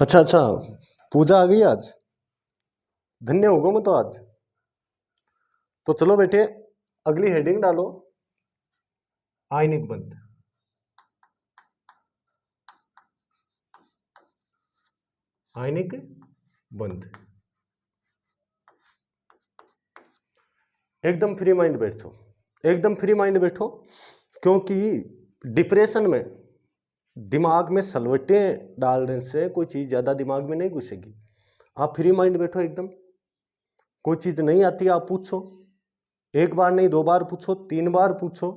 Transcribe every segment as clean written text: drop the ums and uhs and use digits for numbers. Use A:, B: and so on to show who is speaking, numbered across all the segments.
A: अच्छा अच्छा, पूजा आ गई आज। धन्य हो गो मैं तो आज। तो चलो बेटे, अगली हेडिंग डालो, आयनिक बंध। आयनिक बंध। एकदम फ्री माइंड बैठो, एकदम फ्री माइंड बैठो, क्योंकि डिप्रेशन में दिमाग में सलवटे डालने से कोई चीज ज्यादा दिमाग में नहीं घुसेगी। आप फ्री माइंड बैठो एकदम। कोई चीज नहीं आती आप पूछो, एक बार नहीं, दो बार पूछो, तीन बार पूछो।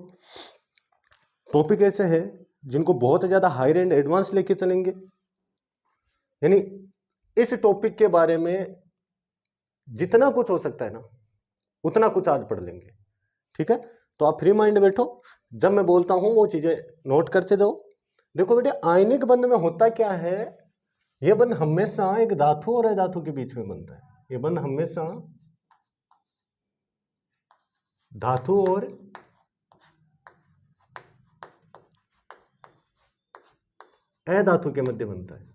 A: टॉपिक ऐसे है जिनको बहुत ज्यादा हायर एंड एडवांस लेके चलेंगे, यानी इस टॉपिक के बारे में जितना कुछ हो सकता है ना उतना कुछ आज पढ़ लेंगे। ठीक है, तो आप फ्री माइंड बैठो, जब मैं बोलता हूं वो चीजें नोट करते जाओ। देखो बेटे, आयनिक बंध में होता क्या है, यह बंध हमेशा एक धातु और अधातु के बीच में बनता है। यह बंध हमेशा धातु और अधातु के मध्य बनता है।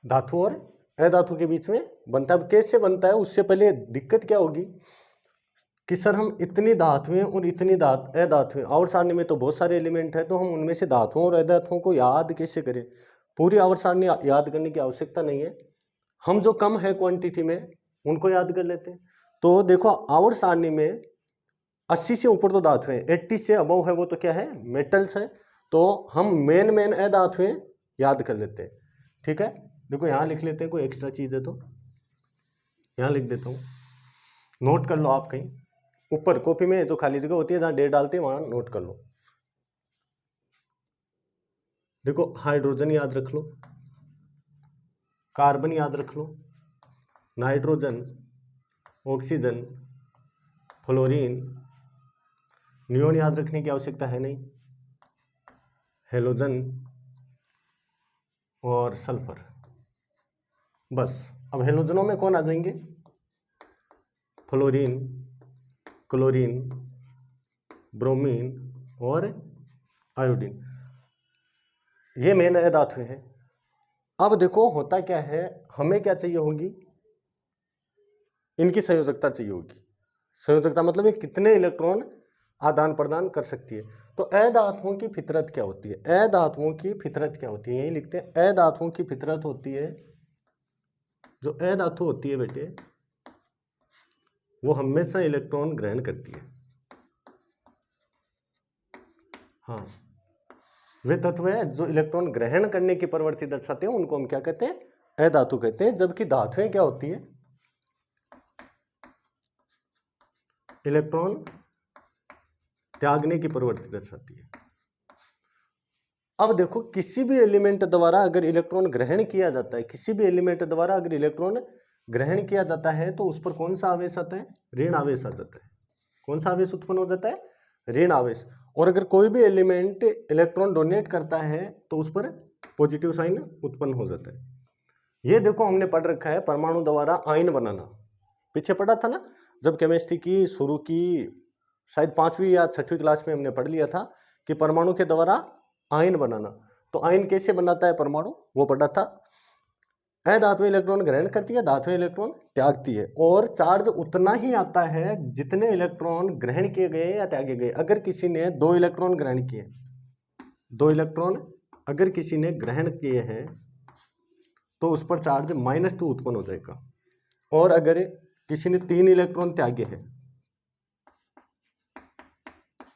A: धातु और अधातु के बीच में बनता है। अब कैसे बनता है, उससे पहले दिक्कत क्या होगी कि सर हम इतनी धातुएं और इतनी अधातुएं, आवर्त सारणी में तो बहुत सारे एलिमेंट है, तो हम उनमें से धातुओं और अधातुओं को याद कैसे करें। पूरी आवर्त सारणी याद करने की आवश्यकता नहीं है, हम जो कम है क्वांटिटी में उनको याद कर लेते हैं। तो देखो, आवर्त सारणी में 80 से ऊपर तो धातुएं, 80 से अबव है वो तो क्या है, मेटल्स है। तो हम मेन अधातुएं याद कर लेते हैं। ठीक है, देखो यहां लिख लेते हैं, कोई एक्स्ट्रा चीज है तो यहां लिख देता हूं, नोट कर लो आप कहीं ऊपर कॉपी में जो खाली जगह होती है जहां डेट डालते हैं वहां नोट कर लो। देखो, हाइड्रोजन याद रख लो, कार्बन याद रख लो, नाइट्रोजन, ऑक्सीजन, फ्लोरीन, नियोन याद रखने की आवश्यकता है नहीं, हेलोजन और सल्फर। बस, अब हेलोजनों में कौन आ जाएंगे, फ्लोरीन, क्लोरीन, ब्रोमीन और आयोडीन, ये मेन धातु है। अब देखो होता क्या है, हमें क्या चाहिए होगी, इनकी संयोजकता चाहिए होगी। संयोजकता मतलब ये कितने इलेक्ट्रॉन आदान प्रदान कर सकती है। तो अधातुओं की फितरत क्या होती है, अधातुओं की फितरत क्या होती है, यही लिखते हैं। अधातुओं की फितरत होती है, जो अधातु होती है बेटे वो हमेशा इलेक्ट्रॉन ग्रहण करती है। हाँ, वे तत्व है जो इलेक्ट्रॉन ग्रहण करने की प्रवृत्ति दर्शाते हैं, उनको हम क्या कहते हैं, अधातु कहते हैं। जबकि धातुएं क्या होती है, इलेक्ट्रॉन त्यागने की प्रवृत्ति दर्शाती है। अब देखो, किसी भी एलिमेंट द्वारा अगर इलेक्ट्रॉन ग्रहण किया जाता है, किसी भी एलिमेंट द्वारा अगर इलेक्ट्रॉन ग्रहण किया जाता है तो उस पर कौन सा आवेश आता है, ऋण आवेश आ जाता है। कौन सा आवेश उत्पन्न हो जाता है, ऋण आवेश। और अगर कोई भी एलिमेंट इलेक्ट्रॉन डोनेट करता है तो उस पर पॉजिटिव साइन उत्पन्न हो जाता है। ये देखो, हमने पढ़ रखा है परमाणु द्वारा आयन बनाना, पीछे पढ़ा था ना जब केमिस्ट्री की शुरू की, शायद 5वीं या 6वीं क्लास में हमने पढ़ लिया था कि परमाणु के द्वारा आयन बनाना। तो आयन कैसे बनाता है परमाणु, वो पढ़ा था। अधातु इलेक्ट्रॉन ग्रहण करती है, धातु इलेक्ट्रॉन त्यागती है, और चार्ज उतना ही आता है जितने इलेक्ट्रॉन ग्रहण किए गए या त्यागे गए। अगर किसी ने 2 इलेक्ट्रॉन ग्रहण किए, 2 इलेक्ट्रॉन अगर किसी ने ग्रहण किए हैं तो उस पर चार्ज -2 उत्पन्न हो जाएगा। और अगर किसी ने 3 इलेक्ट्रॉन त्यागे हैं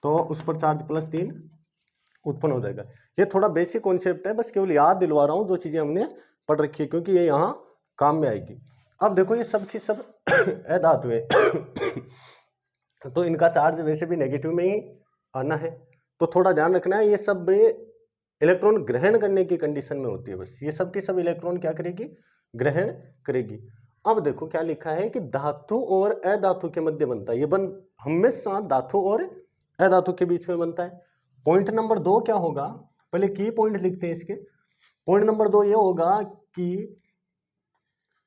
A: तो उस पर चार्ज +3 उत्पन्न हो जाएगा। ये थोड़ा बेसिक कॉन्सेप्ट है, बस केवल याद दिलवा रहा हूं जो चीजें हमने पढ़ रखी है, क्योंकि ये यहाँ काम में आएगी। अब देखो, ये सब की सब अधातु है तो इनका चार्ज वैसे भी नेगेटिव में ही आना है। तो थोड़ा ध्यान रखना है, ये सब इलेक्ट्रॉन ग्रहण करने की कंडीशन में होती है। बस ये सब की सब इलेक्ट्रॉन क्या करेगी, ग्रहण करेगी। अब देखो क्या लिखा है कि धातु और अधातु के मध्य बनता है। ये बन हमेशा धातु और अधातु के बीच में बनता है। पॉइंट नंबर 2 क्या होगा, पहले की पॉइंट लिखते हैं इसके। पॉइंट नंबर 2 ये होगा कि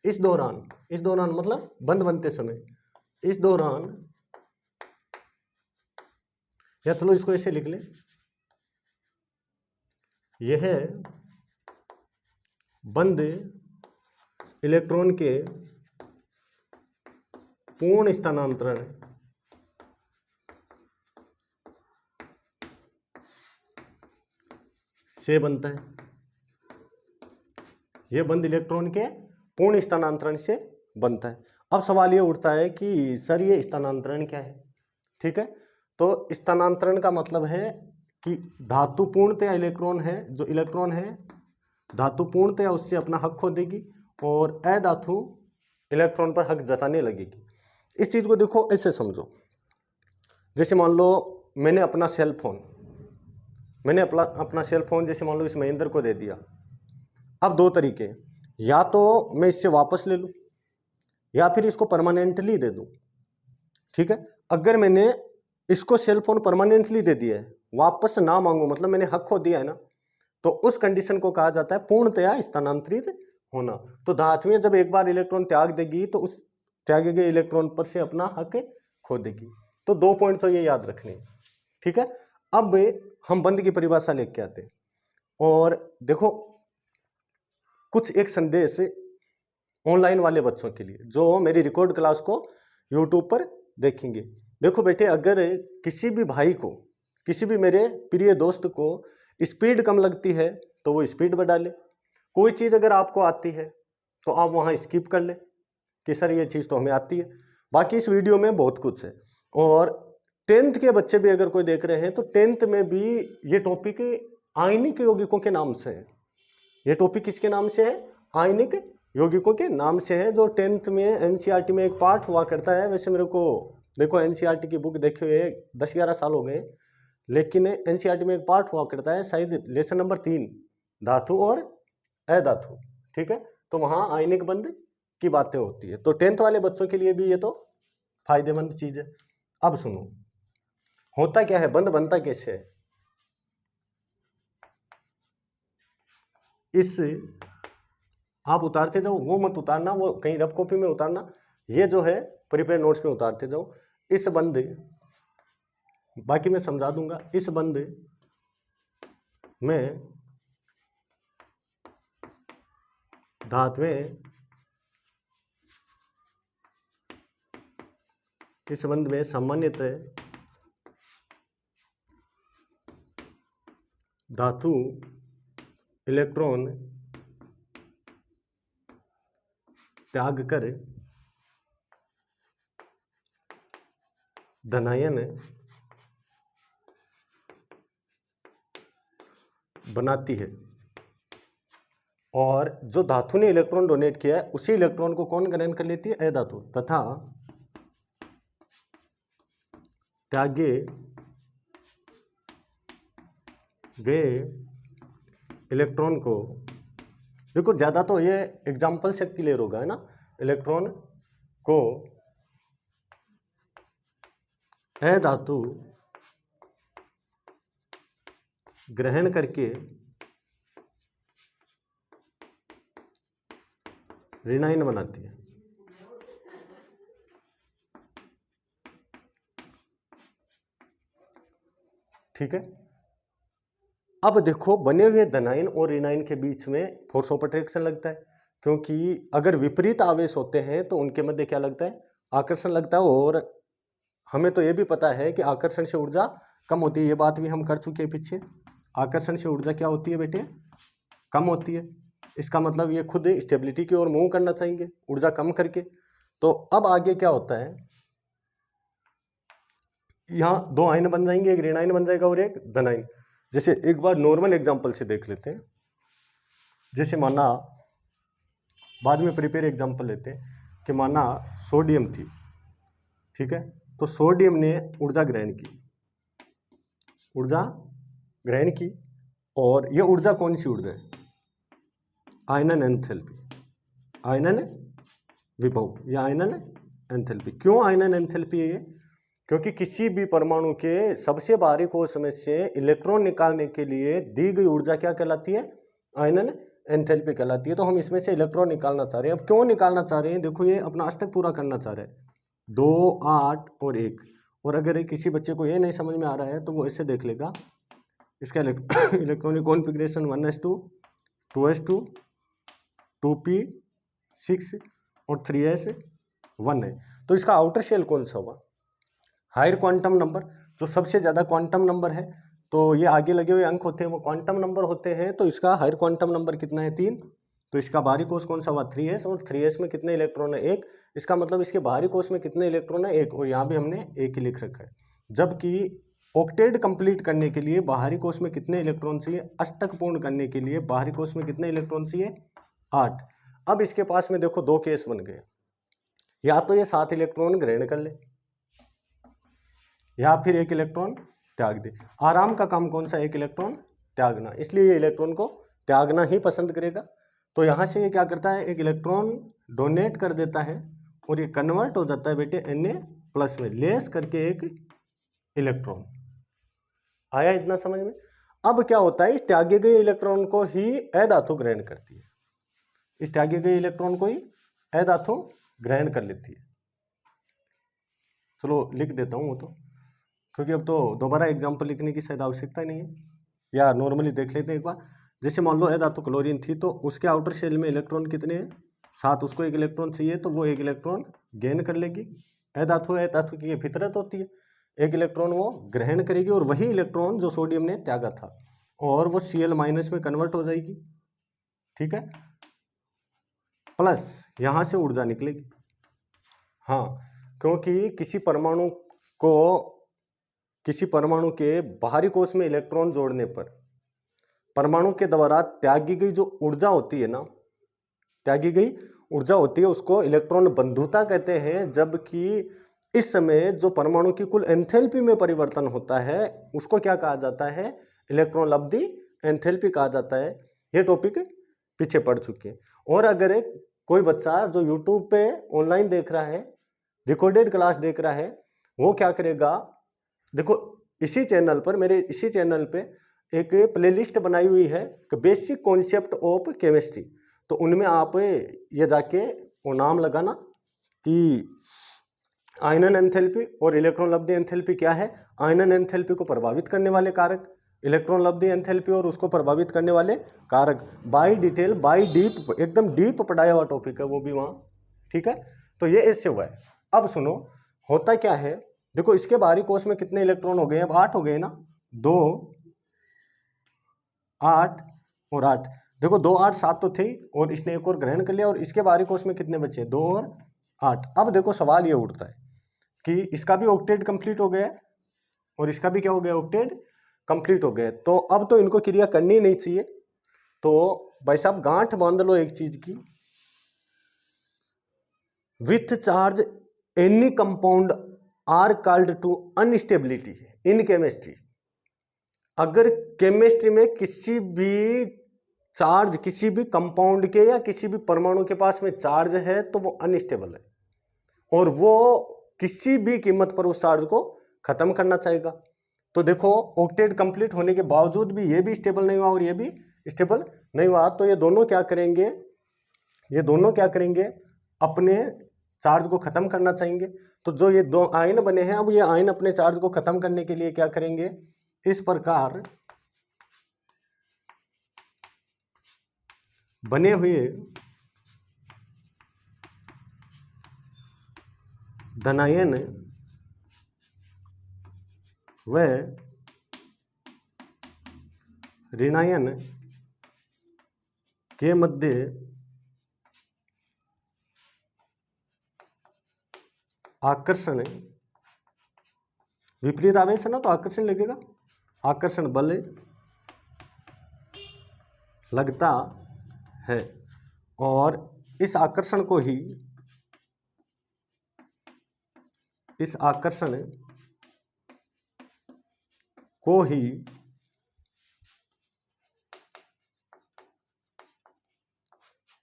A: इस दौरान मतलब बंद बनते समय, इस दौरान, या चलो इसको ऐसे लिख ले, यह बंद इलेक्ट्रॉन के पूर्ण स्थानांतरण से बनता है। यह बंद इलेक्ट्रॉन के पूर्ण स्थानांतरण से बनता है। अब सवाल यह उठता है कि सर ये स्थानांतरण क्या है? ठीक है, तो स्थानांतरण का मतलब है कि धातु पूर्णतया इलेक्ट्रॉन है, जो इलेक्ट्रॉन है धातु पूर्णतया उससे अपना हक खो देगी और अधातु इलेक्ट्रॉन पर हक जताने लगेगी। इस चीज को देखो ऐसे समझो, जैसे मान लो मैंने अपना सेल फोन जैसे मान लो इस महेंद्र को दे दिया। अब दो तरीके, या तो मैं इससे वापस ले लूं या फिर इसको परमानेंटली दे दूं। ठीक है, अगर मैंने इसको सेल फोन परमानेंटली दे दिया है, वापस ना मांगू, मतलब मैंने हक खो दिया है ना, तो उस कंडीशन को कहा जाता है पूर्णतया स्थानांतरित होना। तो धातुएं जब एक बार इलेक्ट्रॉन त्याग देगी तो उस त्यागे गए इलेक्ट्रॉन पर से अपना हक खो देगी। तो 2 पॉइंट तो ये याद रखने हैं। ठीक है, अब हम बंद की परिभाषा लेके आते हैं और देखो कुछ एक संदेश ऑनलाइन वाले बच्चों के लिए जो मेरी रिकॉर्ड क्लास को यूट्यूब पर देखेंगे। देखो बेटे, अगर किसी भी भाई को, किसी भी मेरे प्रिय दोस्त को स्पीड कम लगती है तो वो स्पीड बढ़ा ले। कोई चीज़ अगर आपको आती है तो आप वहाँ स्किप कर ले कि सर ये चीज़ तो हमें आती है। बाकी इस वीडियो में बहुत कुछ है। और 10th के बच्चे भी अगर कोई देख रहे हैं तो 10th में भी ये टॉपिक आयनिक यौगिकों के नाम से है। ये टॉपिक किसके नाम से है? आयनिक यौगिकों के नाम से है, जो 10th में एनसीईआरटी में एक पार्ट हुआ करता है। वैसे मेरे को देखो एनसीईआरटी की बुक देखे हुए 10-11 साल हो गए, लेकिन एनसीईआरटी में एक पार्ट हुआ करता है, शायद लेसन नंबर 3, धातु और अधातु। ठीक है, तो वहाँ आयनिक बंध की बातें होती है। तो 10th वाले बच्चों के लिए भी ये तो फायदेमंद चीज है। अब सुनो, होता क्या है, बंध बनता कैसे है। इस आप उतारते जाओ, वो मत उतारना, वो कहीं रफ कॉपी में उतारना, ये जो है प्रिपेयर नोट्स में उतारते जाओ। इस बंध, बाकी मैं समझा दूंगा, इस बंध में धातुएं, इस बंध में सामान्यतः धातु इलेक्ट्रॉन त्याग कर धनायन बनाती है, और जो धातु ने इलेक्ट्रॉन डोनेट किया है उसी इलेक्ट्रॉन को कौन ग्रहण कर लेती है? अधातु। तथा त्यागे गए इलेक्ट्रॉन को, देखो ज्यादा तो ये एग्जाम्पल से क्लियर होगा है ना, इलेक्ट्रॉन को अधातु ग्रहण करके ऋणायन बनाती है। ठीक है, अब देखो बने हुए धनायन और ऋणायन के बीच में फोर्स ऑफ अट्रैक्शन लगता है, क्योंकि अगर विपरीत आवेश होते हैं तो उनके मध्य क्या लगता है? आकर्षण लगता है। और हमें तो ये भी पता है कि आकर्षण से ऊर्जा कम होती है, ये बात भी हम कर चुके हैं पीछे। आकर्षण से ऊर्जा क्या होती है बेटे? कम होती है। इसका मतलब ये खुद स्टेबिलिटी की ओर मूव करना चाहेंगे ऊर्जा कम करके। तो अब आगे क्या होता है, यहाँ 2 आयन बन जाएंगे, एक ऋणायन बन जाएगा और एक धनायन। जैसे एक बार नॉर्मल एग्जांपल से देख लेते हैं। जैसे माना, बाद में प्रिपेयर एग्जांपल लेते हैं कि माना सोडियम थी। ठीक है, तो सोडियम ने ऊर्जा ग्रहण की, और ये ऊर्जा कौन सी ऊर्जा है? आयनन एंथैल्पी, आयनन विभव या आयनन एंथैल्पी। क्यों आयनन एंथैल्पी है ये? क्योंकि किसी भी परमाणु के सबसे बाहरी कोश में से इलेक्ट्रॉन निकालने के लिए दी गई ऊर्जा क्या कहलाती है? आयनन एंथैल्पी कहलाती है। तो हम इसमें से इलेक्ट्रॉन निकालना चाह रहे हैं। अब क्यों निकालना चाह रहे हैं, देखो ये अपना अष्टक पूरा करना चाह रहे हैं, 2, 8 और 1। और अगर किसी बच्चे को ये नहीं समझ में आ रहा है तो वो ऐसे देख लेगा, इसका electronic configuration 1s2, 2s2, 2p6 और 3s1 है। तो इसका आउटर शेल कौन सा हुआ, हायर क्वांटम नंबर, जो सबसे ज़्यादा क्वांटम नंबर है। तो ये आगे लगे हुए अंक होते हैं वो क्वांटम नंबर होते हैं। तो इसका हायर क्वांटम नंबर कितना है, 3। तो इसका बाहरी कोश कौन सा हुआ, 3s। और 3s में कितने इलेक्ट्रॉन है, 1। इसका मतलब इसके बाहरी कोश में कितने इलेक्ट्रॉन है, 1। और यहाँ भी हमने 1 ही लिख रखा है। जबकि ऑक्टेट कंप्लीट करने के लिए बाहरी कोश में कितने इलेक्ट्रॉन चाहिए, अष्टक पूर्ण करने के लिए बाहरी कोश में कितने इलेक्ट्रॉन चाहिए, 8। अब इसके पास में देखो 2 केस बन गए, या तो ये 7 इलेक्ट्रॉन ग्रहण कर ले या फिर 1 इलेक्ट्रॉन त्याग दे। आराम का काम कौन सा, 1 इलेक्ट्रॉन त्यागना, इसलिए ये इलेक्ट्रॉन को त्यागना ही पसंद करेगा। तो यहाँ से ये क्या करता है, 1 इलेक्ट्रॉन डोनेट कर देता है और ये कन्वर्ट हो जाता है बेटे Na+ में, लेस करके 1 इलेक्ट्रॉन। आया इतना समझ में। अब क्या होता है, इस त्यागे गए इलेक्ट्रॉन को ही अधातु ग्रहण करती है, इस त्यागे गए इलेक्ट्रॉन को ही अधातु ग्रहण कर लेती है। चलो लिख देता हूँ वो तो, क्योंकि अब तो दोबारा एग्जाम्पल लिखने की शायद आवश्यकता ही नहीं है, या नॉर्मली देख लेते हैं एक बार। जैसे मान लो अधातु क्लोरीन थी, तो उसके आउटर शेल में इलेक्ट्रॉन कितने हैं, 7। उसको 1 इलेक्ट्रॉन चाहिए तो वो 1 इलेक्ट्रॉन गेन कर लेगी। अधातु की ये फितरत होती है, 1 इलेक्ट्रॉन वो ग्रहण करेगी और वही इलेक्ट्रॉन जो सोडियम ने त्यागा था और वो Cl- में कन्वर्ट हो जाएगी, ठीक है, प्लस यहाँ से ऊर्जा निकलेगी। हाँ, क्योंकि किसी परमाणु के बाहरी कोश में इलेक्ट्रॉन जोड़ने पर परमाणु के द्वारा त्यागी गई जो ऊर्जा होती है ना, त्यागी गई ऊर्जा होती है उसको इलेक्ट्रॉन बंधुता कहते हैं। जबकि इस समय जो परमाणु की कुल एंथैल्पी में परिवर्तन होता है उसको क्या कहा जाता है, इलेक्ट्रॉन लब्धि एंथैल्पी कहा जाता है। ये टॉपिक पीछे पड़ चुके हैं। और अगर कोई बच्चा जो यूट्यूब पे ऑनलाइन देख रहा है, रिकॉर्डेड क्लास देख रहा है, वो क्या करेगा, देखो इसी चैनल पर, मेरे इसी चैनल पे एक प्लेलिस्ट बनाई हुई है, बेसिक कॉन्सेप्ट ऑफ केमिस्ट्री। तो उनमें आप ये जाके वो नाम लगाना कि आयनन एंथैल्पी और इलेक्ट्रॉन लब्धि एंथैल्पी क्या है। आयनन एंथैल्पी को प्रभावित करने वाले कारक, इलेक्ट्रॉन लब्धि एंथैल्पी और उसको प्रभावित करने वाले कारक, बाय डिटेल, बाय डीप, एकदम डीप पढ़ाया हुआ टॉपिक है वो भी वहाँ, ठीक है। तो ये ऐसे हुआ है। अब सुनो होता क्या है, देखो इसके बाहरी कोश में कितने इलेक्ट्रॉन हो गए, अब 8 हो गए ना, 2, 8 और 8। देखो 2, 8, 7 तो थे और इसने एक और ग्रहण कर लिया, और इसके बाहरी कोश में कितने बचे, 2 और 8। अब देखो सवाल ये उठता है कि इसका भी ऑक्टेट कंप्लीट हो गया और इसका भी क्या हो गया, ऑक्टेट कंप्लीट हो गया। तो अब तो इनको क्रिया करनी नहीं चाहिए। तो भाई साहब गांठ बांध लो एक चीज की, with charge any compound are called to unstability in chemistry. अगर केमिस्ट्री में किसी भी चार्ज, किसी भी कंपाउंड के या किसी भी परमाणु के पास में चार्ज है तो वो अनस्टेबल है और वो किसी भी कीमत पर उस चार्ज को खत्म करना चाहेगा। तो देखो ऑक्टेट कंप्लीट होने के बावजूद भी ये भी स्टेबल नहीं हुआ और ये भी स्टेबल नहीं हुआ। तो ये दोनों क्या करेंगे, अपने चार्ज को खत्म करना चाहेंगे। तो जो ये 2 आयन बने हैं, अब ये आयन अपने चार्ज को खत्म करने के लिए क्या करेंगे, इस प्रकार बने हुए धनायन व ऋणायन के मध्य आकर्षण, विपरीत आवेश है ना तो आकर्षण लगेगा, आकर्षण बल लगता है और इस आकर्षण को ही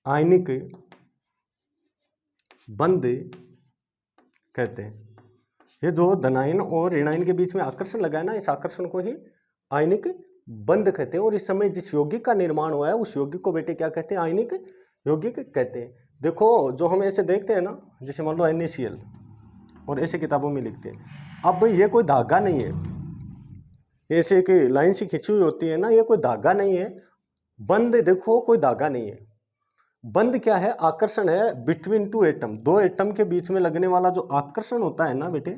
A: आयनिक बंध कहते हैं। ये जो धनायन और ऋणायन के बीच में आकर्षण लगा है ना, इस आकर्षण को ही आयनिक बंध कहते हैं। और इस समय जिस यौगिक का निर्माण हुआ है उस यौगिक को बेटे क्या कहते हैं? आयनिक यौगिक कहते हैं। देखो जो हम ऐसे देखते हैं ना, जैसे मान लो NaCl, और ऐसे किताबों में लिखते हैं। अब ये कोई धागा नहीं है, ऐसे कि लाइन से खिंची हुई होती है ना, ये कोई धागा नहीं है। बंध देखो कोई धागा नहीं है। बंध क्या है? आकर्षण है बिटवीन टू एटम, दो एटम के बीच में लगने वाला जो आकर्षण होता है ना बेटे,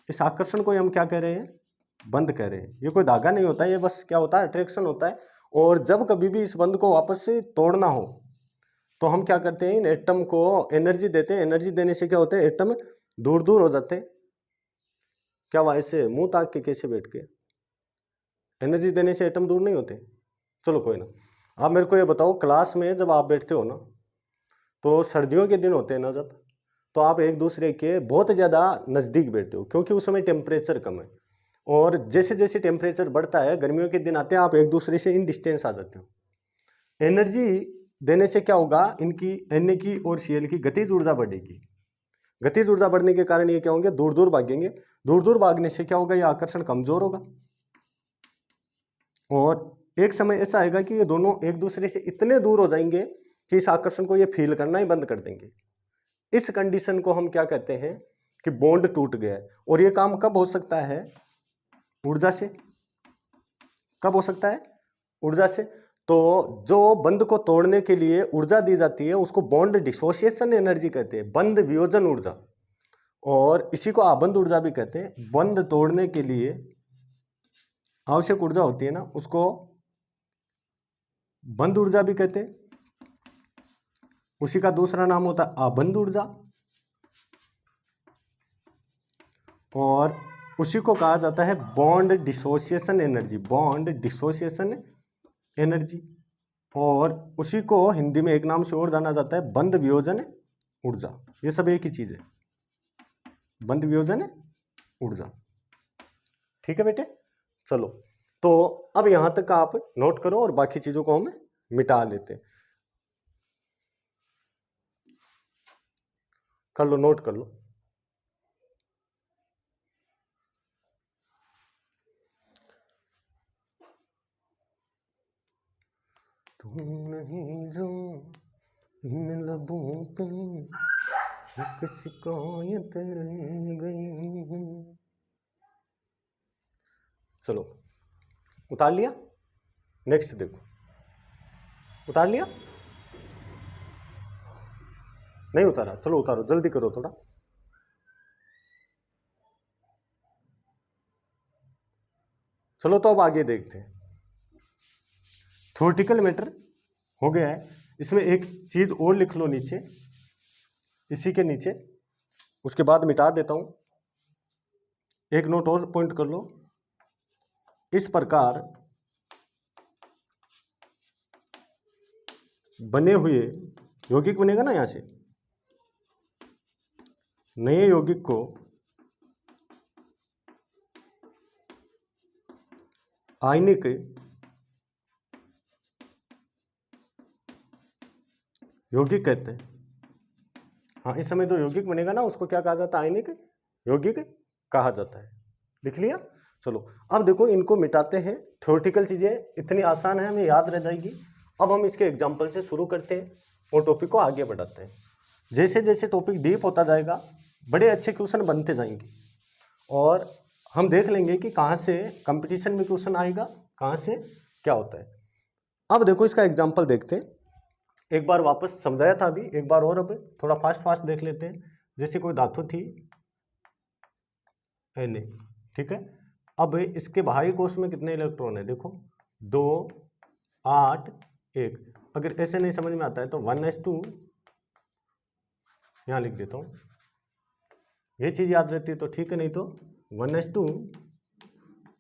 A: इस आकर्षण को हम क्या कह रहे हैं? बंध कह रहे हैं। ये कोई धागा नहीं होता है, ये बस क्या होता है? अट्रैक्शन होता है। और जब कभी भी इस बंध को वापस से तोड़ना हो तो हम क्या करते हैं? इन एटम को एनर्जी देते हैं। एनर्जी देने से क्या होता है? एटम दूर दूर हो जाते हैं। क्या वह ऐसे मुंह ताक के कैसे बैठ के? एनर्जी देने से एटम दूर नहीं होते। चलो कोई ना। आप मेरे को ये बताओ, क्लास में जब आप बैठते हो ना, तो सर्दियों के दिन होते हैं ना जब, तो आप एक दूसरे के बहुत ज़्यादा नज़दीक बैठते हो, क्योंकि उस समय टेम्परेचर कम है। और जैसे जैसे टेम्परेचर बढ़ता है, गर्मियों के दिन आते हैं, आप एक दूसरे से इन डिस्टेंस आ जाते हो। एनर्जी देने से क्या होगा? इनकी Na की और Cl की गतिज ऊर्जा बढ़ेगी। गतिज ऊर्जा बढ़ने के कारण ये क्या होंगे? दूर दूर भागेंगे। दूर दूर भागने से क्या होगा? ये आकर्षण कमजोर होगा। और एक समय ऐसा आएगा कि ये दोनों एक दूसरे से इतने दूर हो जाएंगे कि इस आकर्षण को ये फील करना ही बंद कर देंगे। इस कंडीशन को हम क्या कहते हैं? कि बॉन्ड टूट गया है। और ये काम कब हो सकता है? ऊर्जा से। कब हो सकता है? ऊर्जा से। तो जो बंध को तोड़ने के लिए ऊर्जा दी जाती है उसको बॉन्ड डिसोसिएशन एनर्जी कहते हैं, बंध वियोजन ऊर्जा। और इसी को आबंध ऊर्जा भी कहते हैं। बंध तोड़ने के लिए आवश्यक ऊर्जा होती है ना, उसको बंध ऊर्जा भी कहते हैं। उसी का दूसरा नाम होता है आबंध ऊर्जा। और उसी को कहा जाता है bond dissociation energy, bond dissociation energy. और उसी को हिंदी में एक नाम से और जाना जाता है बंध वियोजन ऊर्जा। ये सब एक ही चीज है, बंध वियोजन ऊर्जा। ठीक है बेटे, चलो। तो अब यहां तक आप नोट करो और बाकी चीजों को हम मिटा लेते हैं। कर लो, नोट कर लो। तुम नहीं जो इन लबों पे एक शिकायत रह गई। चलो, उतार लिया? नेक्स्ट देखो, उतार लिया? नहीं उतारा? चलो उतारो, जल्दी करो थोड़ा। चलो तो अब आगे देखते हैं। थ्योरेटिकल मैटर हो गया है। इसमें एक चीज और लिख लो नीचे, इसी के नीचे, उसके बाद मिटा देता हूं। एक नोट और पॉइंट कर लो। इस प्रकार बने हुए यौगिक बनेगा ना, यहां से नए यौगिक को आयनिक यौगिक कहते हैं। हाँ, इस समय जो यौगिक बनेगा ना उसको क्या कहा जाता है? आयनिक यौगिक कहा जाता है। लिख लिया? चलो अब देखो, इनको मिटाते हैं। थ्योरेटिकल चीजें इतनी आसान है, हमें याद रह जाएगी। अब हम इसके एग्जाम्पल से शुरू करते हैं और टॉपिक को आगे बढ़ाते हैं। जैसे जैसे टॉपिक डीप होता जाएगा बड़े अच्छे क्वेश्चन बनते जाएंगे और हम देख लेंगे कि कहाँ से कंपटीशन में क्वेश्चन आएगा, कहाँ से क्या होता है। अब देखो इसका एग्जाम्पल देखते हैं। एक बार वापस समझाया था अभी, एक बार और अब थोड़ा फास्ट फास्ट देख लेते हैं। जैसे कोई धातु थी Na, ठीक है। अब इसके बाहरी कोश में कितने इलेक्ट्रॉन है? देखो 2, 8, 1। अगर ऐसे नहीं समझ में आता है तो 1s2 यहाँ लिख देता हूँ। ये चीज याद रहती है तो ठीक है, नहीं तो 1s2,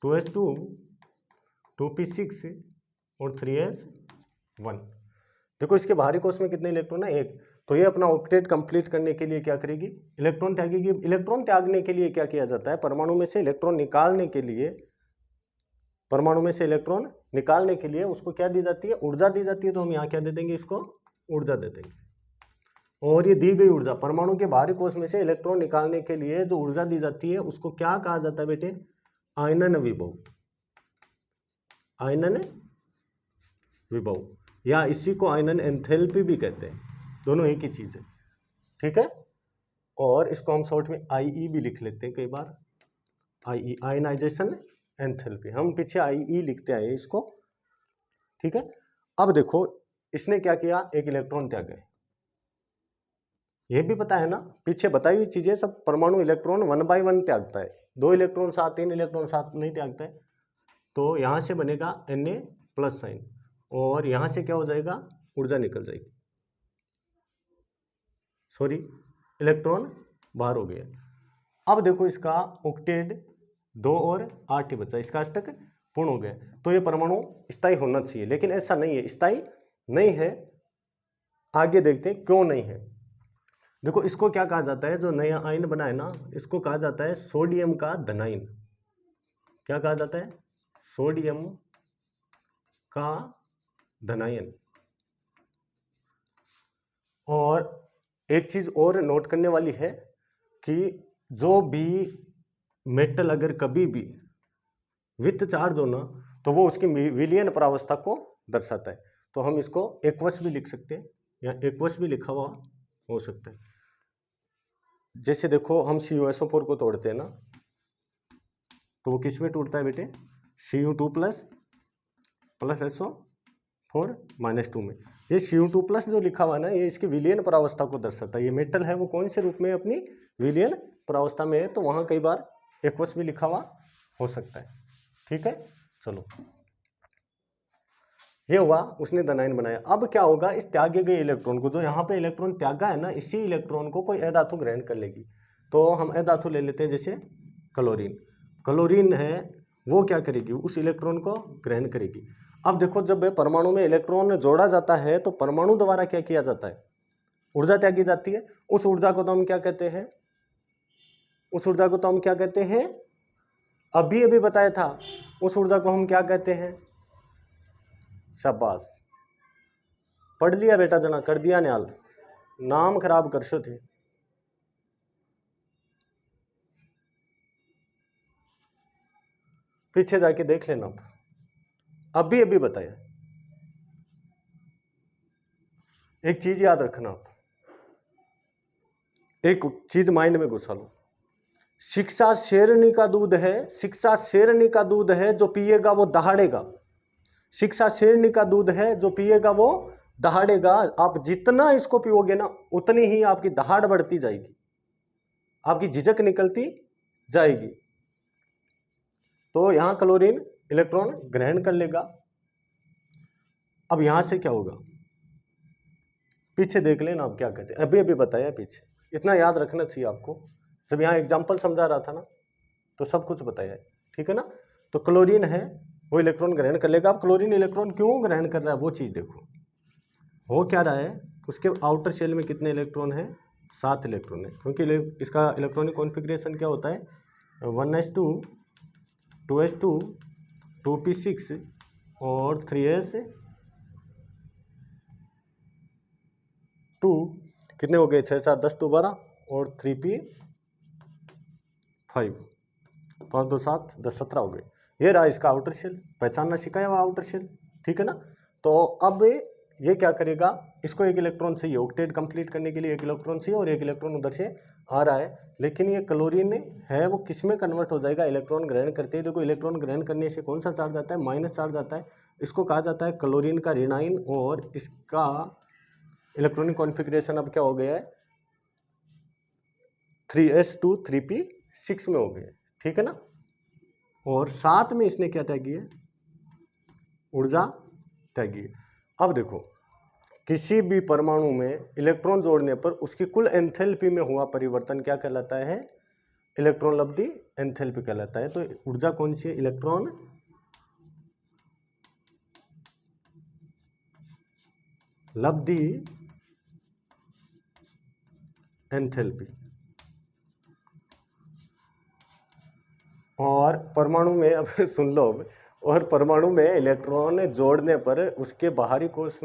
A: 2s2, 2p6 और 3s1। देखो इसके बाहरी कोश में कितने इलेक्ट्रॉन है? 1। तो ये अपना ऑक्टेट कंप्लीट करने के लिए क्या करेगी? इलेक्ट्रॉन त्यागेगी। इलेक्ट्रॉन त्यागने के लिए क्या किया जाता है? परमाणु में से इलेक्ट्रॉन निकालने के लिए, परमाणु में से इलेक्ट्रॉन निकालने के लिए उसको क्या दी जाती है? ऊर्जा दी जाती है। तो हम यहाँ क्या दे देंगे? इसको ऊर्जा दे देंगे। और ये दी गई ऊर्जा, परमाणु के बाहरी कोश में से इलेक्ट्रॉन निकालने के लिए जो ऊर्जा दी जाती है उसको क्या कहा जाता है बेटे? आयनन विभव। आयनन विभव, या इसी को आयनन एंथैल्पी भी कहते हैं, दोनों एक ही चीज है, ठीक है। और इसको हम शॉर्ट में आईई भी लिख लेते हैं कई बार, आईई आयनाइजेशन एंथैल्पी, हम पीछे आईई लिखते आए इसको, ठीक है। अब देखो इसने क्या किया, एक इलेक्ट्रॉन त्याग है, ये भी पता है ना, पीछे बताई हुई चीजें सब, परमाणु इलेक्ट्रॉन 1 बाय 1 त्यागता है, 2 इलेक्ट्रॉन साथ 3 इलेक्ट्रॉन साथ नहीं त्यागता है। तो यहां से बनेगा Na+ साइन, और यहां से क्या हो जाएगा, ऊर्जा निकल जाएगी, सॉरी इलेक्ट्रॉन बाहर हो गया। अब देखो इसका ऑक्टेट 2 और 8 ही बचा, इसका अष्टक पूर्ण हो गया। तो ये परमाणु स्थायी होना चाहिए, लेकिन ऐसा नहीं है, स्थायी नहीं है। आगे देखते हैं क्यों नहीं है। देखो इसको क्या कहा जाता है, जो नया आयन बना है ना, इसको कहा जाता है सोडियम का धनायन। क्या कहा जाता है, सोडियम का धनायन। और एक चीज और नोट करने वाली है कि जो भी मेटल अगर कभी भी विथ चार्ज हो ना, तो वो उसकी विलयन परावस्था को दर्शाता है। तो हम इसको एक्वस भी लिख सकते हैं, या एक्वस भी लिखा हुआ हो सकता है। जैसे देखो हम CuSO4 को तोड़ते हैं ना, तो वो किस में टूटता है बेटे, Cu2+ SO4 -2 में। ये Cu2+ जो लिखा हुआ है ना, ये इसकी विलयन परावस्था को दर्शाता है। ये मेटल है वो कौन से रूप में अपनी विलयन परावस्था में है, तो वहां कई बार एक्वस भी लिखा हुआ हो सकता है, ठीक है। चलो ये हुआ, उसने धनायन बनाया। अब क्या होगा, इस त्यागे गए इलेक्ट्रॉन को, जो यहाँ पे इलेक्ट्रॉन त्यागा है ना, इसी इलेक्ट्रॉन को कोई अधातु ग्रहण कर लेगी। तो हम अधातु ले लेते हैं, जैसे क्लोरीन। क्लोरीन है वो क्या करेगी, उस इलेक्ट्रॉन को ग्रहण करेगी। अब देखो जब परमाणु में इलेक्ट्रॉन जोड़ा जाता है, तो परमाणु द्वारा क्या किया जाता है, ऊर्जा त्यागी जाती है। उस ऊर्जा को तो हम क्या कहते हैं, उस ऊर्जा को तो हम क्या कहते हैं, अभी अभी बताया था, उस ऊर्जा को हम क्या कहते हैं, शाबाश, पढ़ लिया बेटा, जना कर दिया न्याल, नाम खराब कर सो थे। पीछे जाके देख लेना, अभी अभी बताया। एक चीज याद रखना, आप एक चीज माइंड में घुसा लो, शिक्षा शेरनी का दूध है, शिक्षा शेरनी का दूध है, जो पिएगा वो दहाड़ेगा। शिक्षा शेरनी का दूध है, जो पिएगा वो दहाड़ेगा। आप जितना इसको पियोगे ना, उतनी ही आपकी दहाड़ बढ़ती जाएगी, आपकी झिझक निकलती जाएगी। तो यहां क्लोरीन इलेक्ट्रॉन ग्रहण कर लेगा। अब यहां से क्या होगा, पीछे देख लेना आप क्या कहते हैं, अभी अभी बताया पीछे, इतना याद रखना चाहिए आपको। जब यहाँ एग्जाम्पल समझा रहा था ना, तो सब कुछ बताया है, ठीक है ना। तो क्लोरीन है वो इलेक्ट्रॉन ग्रहण कर लेगा। अब क्लोरीन इलेक्ट्रॉन क्यों ग्रहण कर रहा है, वो चीज देखो, हो क्या रहा है, उसके आउटर शेल में कितने इलेक्ट्रॉन है, 7 इलेक्ट्रॉन है। क्योंकि इसका इलेक्ट्रॉनिक कॉन्फ़िगरेशन क्या होता है, 1s2 2s2 2p6 और 3s2, कितने हो गए, 6 4 10 2 12 और 3p5, 5 2 7 10 17 हो गए। ये रहा इसका आउटर शेल, पहचानना सिखाया हुआ आउटर शेल, ठीक है ना। तो अब ये क्या करेगा, इसको एक इलेक्ट्रॉन चाहिए, ऑक्टेट कंप्लीट करने के लिए एक इलेक्ट्रॉन चाहिए, और एक इलेक्ट्रॉन उधर से आ रहा है। लेकिन ये क्लोरीन है वो किस में कन्वर्ट हो जाएगा, इलेक्ट्रॉन ग्रहण करते ही। देखो इलेक्ट्रॉन ग्रहण करने से कौन सा चार्ज आता है, माइनस चार्ज आता है। इसको कहा जाता है क्लोरीन का ऋणायन, और इसका इलेक्ट्रॉनिक कॉन्फ़िगरेशन अब क्या हो गया है, 3s2 3p6 में हो गया, ठीक है ना। और साथ में इसने क्या त्यागी है, ऊर्जा त्यागी है। अब देखो किसी भी परमाणु में इलेक्ट्रॉन जोड़ने पर उसकी कुल एंथैल्पी में हुआ परिवर्तन क्या कहलाता है, इलेक्ट्रॉन लब्धि एंथैल्पी कहलाता है। तो ऊर्जा कौन सी है, इलेक्ट्रॉन लब्धि एंथैल्पी। और परमाणु में अब सुन लो, और परमाणु में इलेक्ट्रॉन जोड़ने पर उसके बाहरी कोश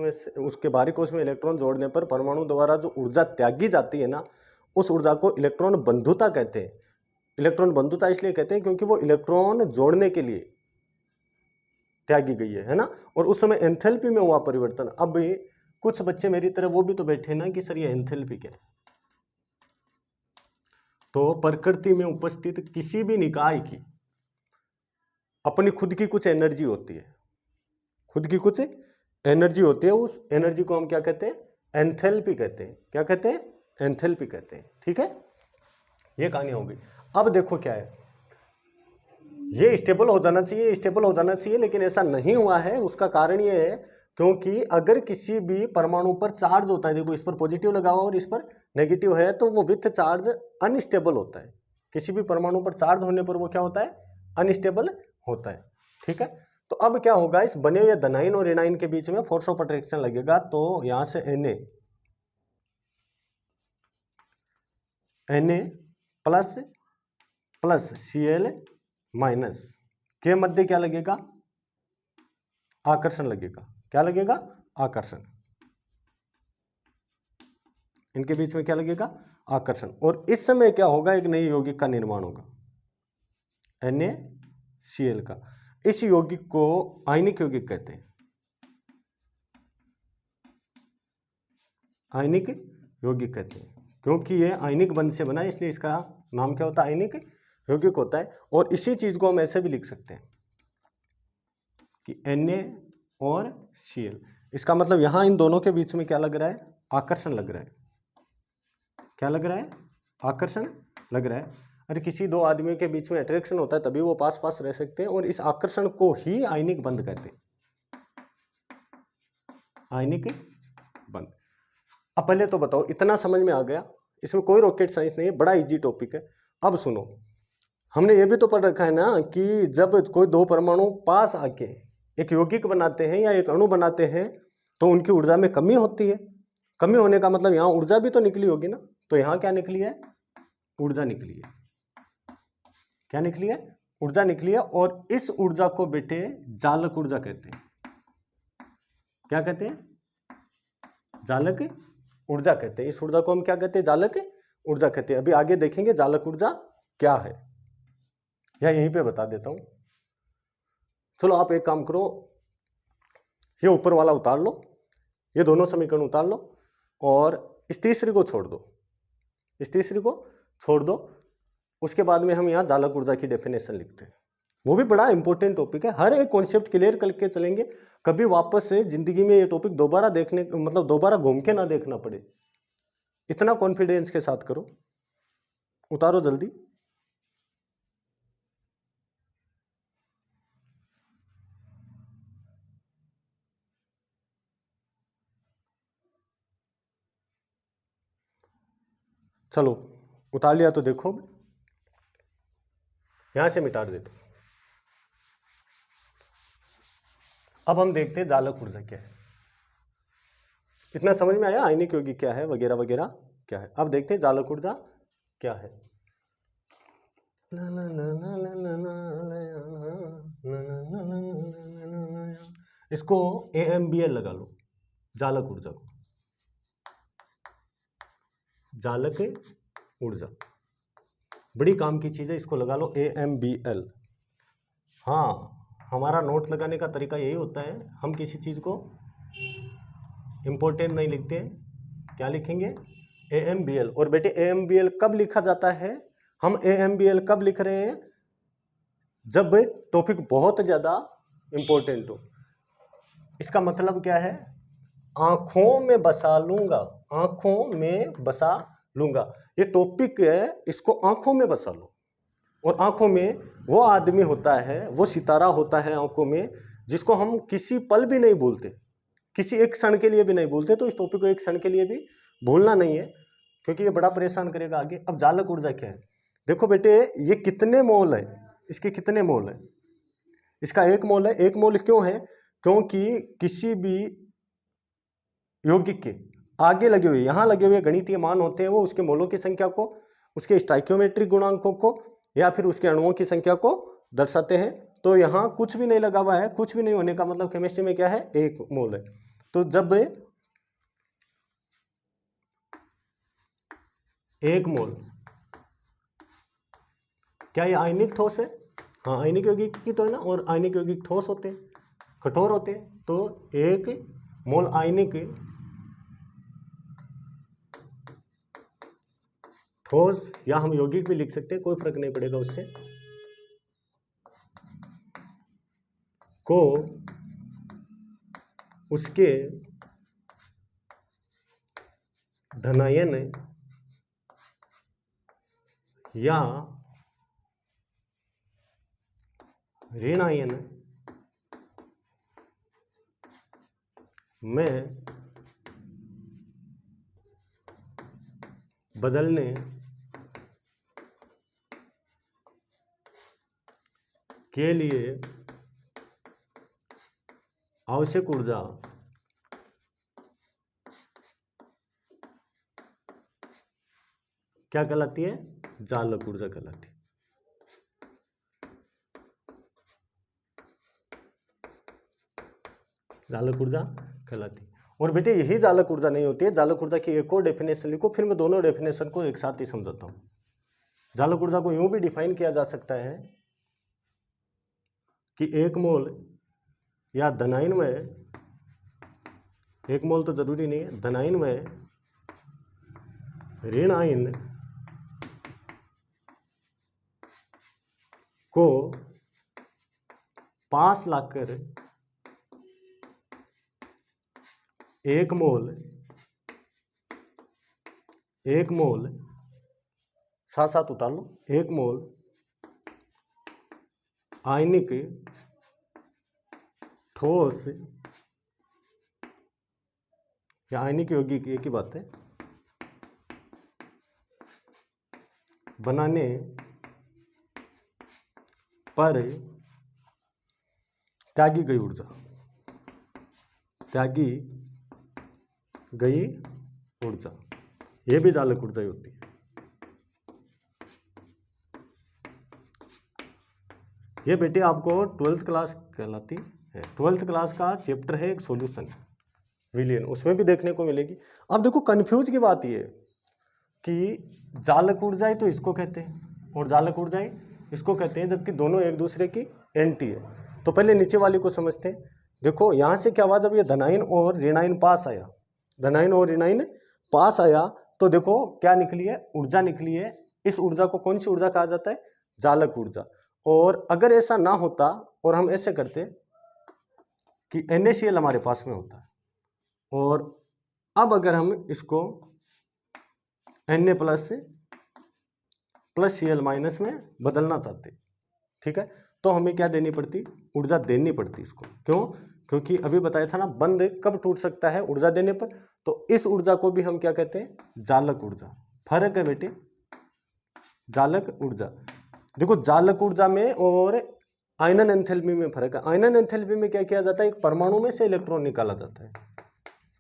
A: में इलेक्ट्रॉन जोड़ने पर परमाणु द्वारा जो ऊर्जा त्यागी जाती है ना, उस ऊर्जा को इलेक्ट्रॉन बंधुता कहते हैं। इलेक्ट्रॉन बंधुता इसलिए कहते हैं क्योंकि वो इलेक्ट्रॉन जोड़ने के लिए त्यागी गई है ना। और उस समय एंथैल्पी में हुआ परिवर्तन। अब कुछ बच्चे मेरी तरह वो भी तो बैठे ना कि सर ये एंथैल्पी क्या है। तो प्रकृति में उपस्थित किसी भी निकाय की अपनी खुद की कुछ एनर्जी होती है, खुद की कुछ एनर्जी होती है। उस एनर्जी को हम क्या कहते हैं, एंथैल्पी कहते हैं। क्या कहते हैं, एंथैल्पी कहते हैं। ठीक है, ये कहानी हो गई। अब देखो क्या है, ये स्टेबल हो जाना चाहिए, स्टेबल हो जाना चाहिए, लेकिन ऐसा नहीं हुआ है। उसका कारण ये है क्योंकि अगर किसी भी परमाणु पर चार्ज होता है, देखो इस पर पॉजिटिव लगा हुआ और इस पर नेगेटिव है, तो वो विथ चार्ज अनस्टेबल होता है। किसी भी परमाणु पर चार्ज होने पर वो क्या होता है, अनस्टेबल होता है। ठीक है, तो अब क्या होगा, इस बने हुए धनाइन और ऋणाइन के बीच में फोर्स ऑफ अट्रैक्शन लगेगा। तो यहां से Na plus plus Cl minus के मध्य क्या लगेगा, आकर्षण लगेगा। क्या लगेगा, आकर्षण। इनके बीच में क्या लगेगा, आकर्षण। और इस समय क्या होगा, एक नई यौगिक का निर्माण होगा, NaCl का। इस यौगिक को आयनिक यौगिक कहते हैं, आयनिक यौगिक कहते हैं, क्योंकि ये आयनिक बंध से बना है, इसलिए इसका नाम क्या होता है, आयनिक यौगिक होता है। और इसी चीज को हम ऐसे भी लिख सकते हैं कि Na और Cl, इसका मतलब यहां इन दोनों के बीच में क्या लग रहा है, आकर्षण लग रहा है। क्या लग रहा है, आकर्षण लग रहा है। अरे किसी दो आदमियों के बीच में अट्रैक्शन होता है तभी वो पास पास रह सकते हैं, और इस आकर्षण को ही आयनिक बंध कहते हैं, आयनिक बंध। अब पहले तो बताओ, इतना समझ में आ गया, इसमें कोई रॉकेट साइंस नहीं है, बड़ा इजी टॉपिक है। अब सुनो, हमने ये भी तो पढ़ रखा है ना कि जब कोई दो परमाणु पास आके एक यौगिक बनाते हैं या एक अणु बनाते हैं तो उनकी ऊर्जा में कमी होती है। कमी होने का मतलब यहाँ ऊर्जा भी तो निकली होगी ना। तो यहाँ क्या निकली है, ऊर्जा निकली है। क्या निकली है, ऊर्जा निकली है। और इस ऊर्जा को बेटे जालक ऊर्जा कहते हैं। क्या कहते हैं, जालक ऊर्जा कहते हैं। इस ऊर्जा को हम क्या कहते हैं, जालक ऊर्जा कहते हैं। अभी आगे देखेंगे जालक ऊर्जा क्या है, या यहीं पे बता देता हूं। चलो आप एक काम करो, ये ऊपर वाला उतार लो, ये दोनों समीकरण उतार लो, और इस तीसरी को छोड़ दो, इस तीसरी को छोड़ दो। उसके बाद में हम यहाँ जालक ऊर्जा की डेफिनेशन लिखते हैं। वो भी बड़ा इंपॉर्टेंट टॉपिक है, हर एक कॉन्सेप्ट क्लियर करके चलेंगे। कभी वापस से जिंदगी में ये टॉपिक दोबारा देखने, मतलब दोबारा घूम के ना देखना पड़े, इतना कॉन्फिडेंस के साथ करो। उतारो जल्दी। चलो उतार लिया तो देखो, यहां से मिटा देते। अब हम देखते हैं जालक ऊर्जा क्या है। इतना समझ में आया, आयनिक यौगिक क्या है वगैरह वगैरह क्या है। अब देखते हैं जालक ऊर्जा क्या है। इसको AMBL लगा लो, जालक ऊर्जा को, जालक ऊर्जा बड़ी काम की चीज है, इसको लगा लो AMBL। हाँ, हमारा नोट लगाने का तरीका यही होता है, हम किसी चीज को इंपॉर्टेंट नहीं लिखते हैं। क्या लिखेंगे, AMBL। और बेटे AMBL कब लिखा जाता है, हम AMBL कब लिख रहे हैं, जब टॉपिक बहुत ज्यादा इंपॉर्टेंट हो। इसका मतलब क्या है, आंखों में बसा लूंगा, आंखों में बसा लूंगा। ये टॉपिक है, इसको आंखों में बसा लो। और आंखों में वो आदमी होता है, वो सितारा होता है आंखों में, जिसको हम किसी पल भी नहीं भूलते, किसी एक क्षण के लिए भी नहीं भूलते। तो इस टॉपिक को एक क्षण के लिए भी भूलना नहीं है, क्योंकि ये बड़ा परेशान करेगा आगे। अब जालक ऊर्जा क्या है, देखो बेटे ये कितने मोल है, इसके कितने मोल है, इसका 1 मोल है। 1 मोल क्यों है, क्योंकि किसी भी यौगिक के आगे लगे हुए, यहां लगे हुए गणितीय मान होते हैं, वो उसके मोलों की संख्या को, उसके स्टाइकियोमेट्रिक गुणांकों को, या फिर उसके अणुओं की संख्या को दर्शाते हैं। तो यहाँ कुछ भी नहीं लगा हुआ है, कुछ भी नहीं होने का मतलब केमिस्ट्री में क्या है, 1 मोल है। तो जब 1 मोल, क्या ये आयनिक ठोस है, हाँ आयनिक यौगिक की तो है ना, और आयनिक यौगिक ठोस होते हैं। कठोर होते हैं, तो 1 मोल आयनिक ठोस, या हम यौगिक भी लिख सकते हैं, कोई फर्क नहीं पड़ेगा उससे, को उसके धनायन या ऋणायन में बदलने के लिए आवश्यक ऊर्जा क्या कहलाती है? जालक ऊर्जा कहलाती है। जालक ऊर्जा कहलाती है। और बेटे यही जालक ऊर्जा नहीं होती है, जालक ऊर्जा की एक और डेफिनेशन लिखो, फिर मैं दोनों डेफिनेशन को एक साथ ही समझाता हूं। जालक ऊर्जा को यूं भी डिफाइन किया जा सकता है कि 1 मोल या धनायन में, 1 मोल तो जरूरी नहीं है, धनायन में ऋण आयन को पास लाकर 1 मोल साथ साथ उतार लो, 1 मोल आयनिक ठोस या आयनिक यौगिक, एक ही बात है, बनाने पर त्यागी गई ऊर्जा, त्यागी गई ऊर्जा, यह भी जालक ऊर्जा ही होती है। ये बेटे आपको 12th क्लास कहलाती है, 12th क्लास का चैप्टर है एक सॉल्यूशन विलियन, उसमें भी देखने को मिलेगी। अब देखो कंफ्यूज की बात ये कि जालक ऊर्जा ही तो इसको कहते हैं और जालक ऊर्जा ही इसको कहते हैं, जबकि दोनों एक दूसरे की एंटी है। तो पहले नीचे वाली को समझते हैं। देखो यहां से क्या हुआ, जब ये धनायन और ऋणायन पास आया, धनायन और ऋणायन पास आया, तो देखो क्या निकली है, ऊर्जा निकली है। इस ऊर्जा को कौन सी ऊर्जा कहा जाता है? जालक ऊर्जा। और अगर ऐसा ना होता और हम ऐसे करते कि NaCl हमारे पास में होता है, और अब अगर हम इसको Na प्लस Cl माइनस में बदलना चाहते, ठीक है, तो हमें क्या देनी पड़ती? ऊर्जा देनी पड़ती इसको। क्यों? क्योंकि अभी बताया था ना, बंध कब टूट सकता है? ऊर्जा देने पर। तो इस ऊर्जा को भी हम क्या कहते हैं? जालक ऊर्जा। फर्क है बेटे, जालक ऊर्जा। देखो जालक ऊर्जा में और आयनन एंथैल्पी में फर्क है। आयनन एंथैल्पी में क्या किया जाता है? एक परमाणु में से इलेक्ट्रॉन निकाला जाता है,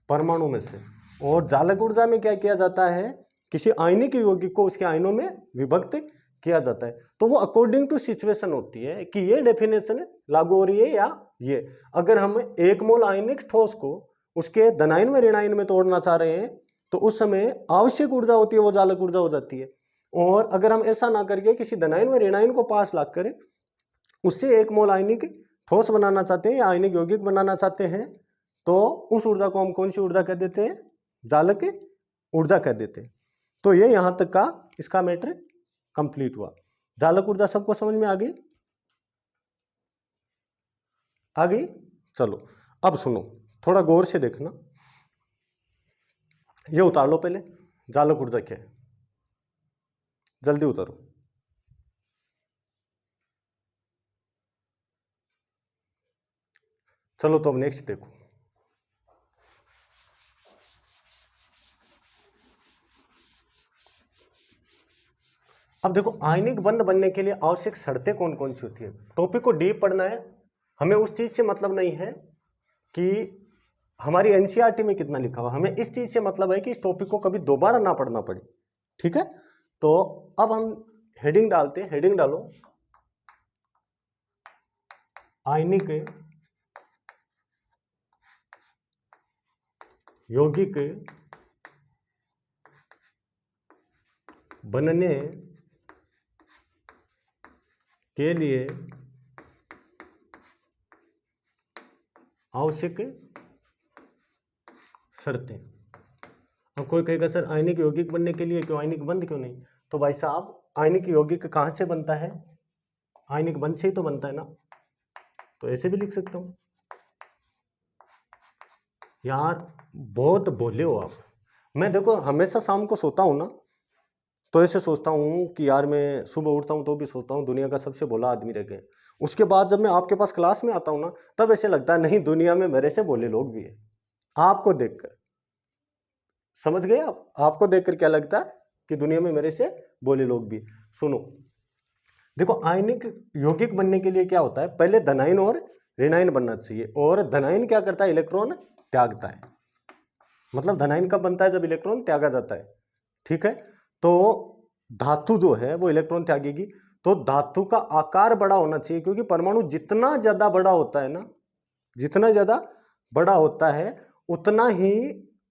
A: परमाणु में से। और जालक ऊर्जा में क्या किया जाता है? किसी आयनिक यौगिक को उसके आयनों में विभक्त किया जाता है। तो वो अकॉर्डिंग टू सिचुएशन होती है कि ये डेफिनेशन लागू हो रही है या ये। अगर हम 1 मोल आयनिक ठोस को उसके धनायन में ऋणायन में तोड़ना चाह रहे हैं, तो उस समय आवश्यक ऊर्जा होती है वो जालक ऊर्जा हो जाती है। और अगर हम ऐसा ना करके किसी धनायन में ऋणायन को पास ला कर उससे 1 मोल आयनिक ठोस बनाना चाहते हैं या आयनिक यौगिक बनाना चाहते हैं, तो उस ऊर्जा को हम कौन सी ऊर्जा कह देते हैं? जालक ऊर्जा कह देते हैं। तो ये यहां तक का इसका मैटर कंप्लीट हुआ। जालक ऊर्जा सबको समझ में आ गई? आ गई? चलो अब सुनो, थोड़ा गौर से देखना। ये उतार लो पहले, जालक ऊर्जा क्या है, जल्दी उतारो। चलो तो अब नेक्स्ट देखो। अब देखो आयनिक बंध बनने के लिए आवश्यक शर्तें कौन कौन सी होती है। टॉपिक को डीप पढ़ना है, हमें उस चीज से मतलब नहीं है कि हमारी एनसीईआरटी में कितना लिखा हुआ, हमें इस चीज से मतलब है कि इस टॉपिक को कभी दोबारा ना पढ़ना पड़े, ठीक है। तो अब हम हेडिंग डालते हैं, हेडिंग डालो आयनिक यौगिक बनने के लिए आवश्यक शर्तें। अब कोई कहेगा सर आयनिक यौगिक बनने के लिए क्यों, आयनिक बंध क्यों नहीं? तो भाई साहब आयनिक यौगिक कहाँ से बनता है? आयनिक बंध से ही तो बनता है ना। तो ऐसे भी लिख सकता हूँ। यार बहुत भोले हो आप। मैं देखो हमेशा शाम को सोता हूँ ना तो ऐसे सोचता हूँ कि यार मैं सुबह उठता हूँ तो भी सोचता हूँ दुनिया का सबसे भोला आदमी रह गए। उसके बाद जब मैं आपके पास क्लास में आता हूँ ना तब ऐसे लगता है नहीं दुनिया में मेरे से भोले लोग भी है। आपको देखकर समझ गए आप? आपको देखकर क्या लगता है कि दुनिया में मेरे से भोले लोग भी। सुनो देखो आयनिक यौगिक बनने के लिए क्या होता है, पहले धनायन और ऋणायन बनना चाहिए। और धनायन क्या करता है, इलेक्ट्रॉन त्यागता है। मतलब धनायन कब बनता है, जब इलेक्ट्रॉन त्यागा जाता है। ठीक है, तो धातु जो है वो इलेक्ट्रॉन त्यागेगी। तो धातु का आकार बड़ा होना चाहिए, क्योंकि परमाणु जितना ज्यादा बड़ा होता है ना, जितना ज्यादा बड़ा होता है उतना ही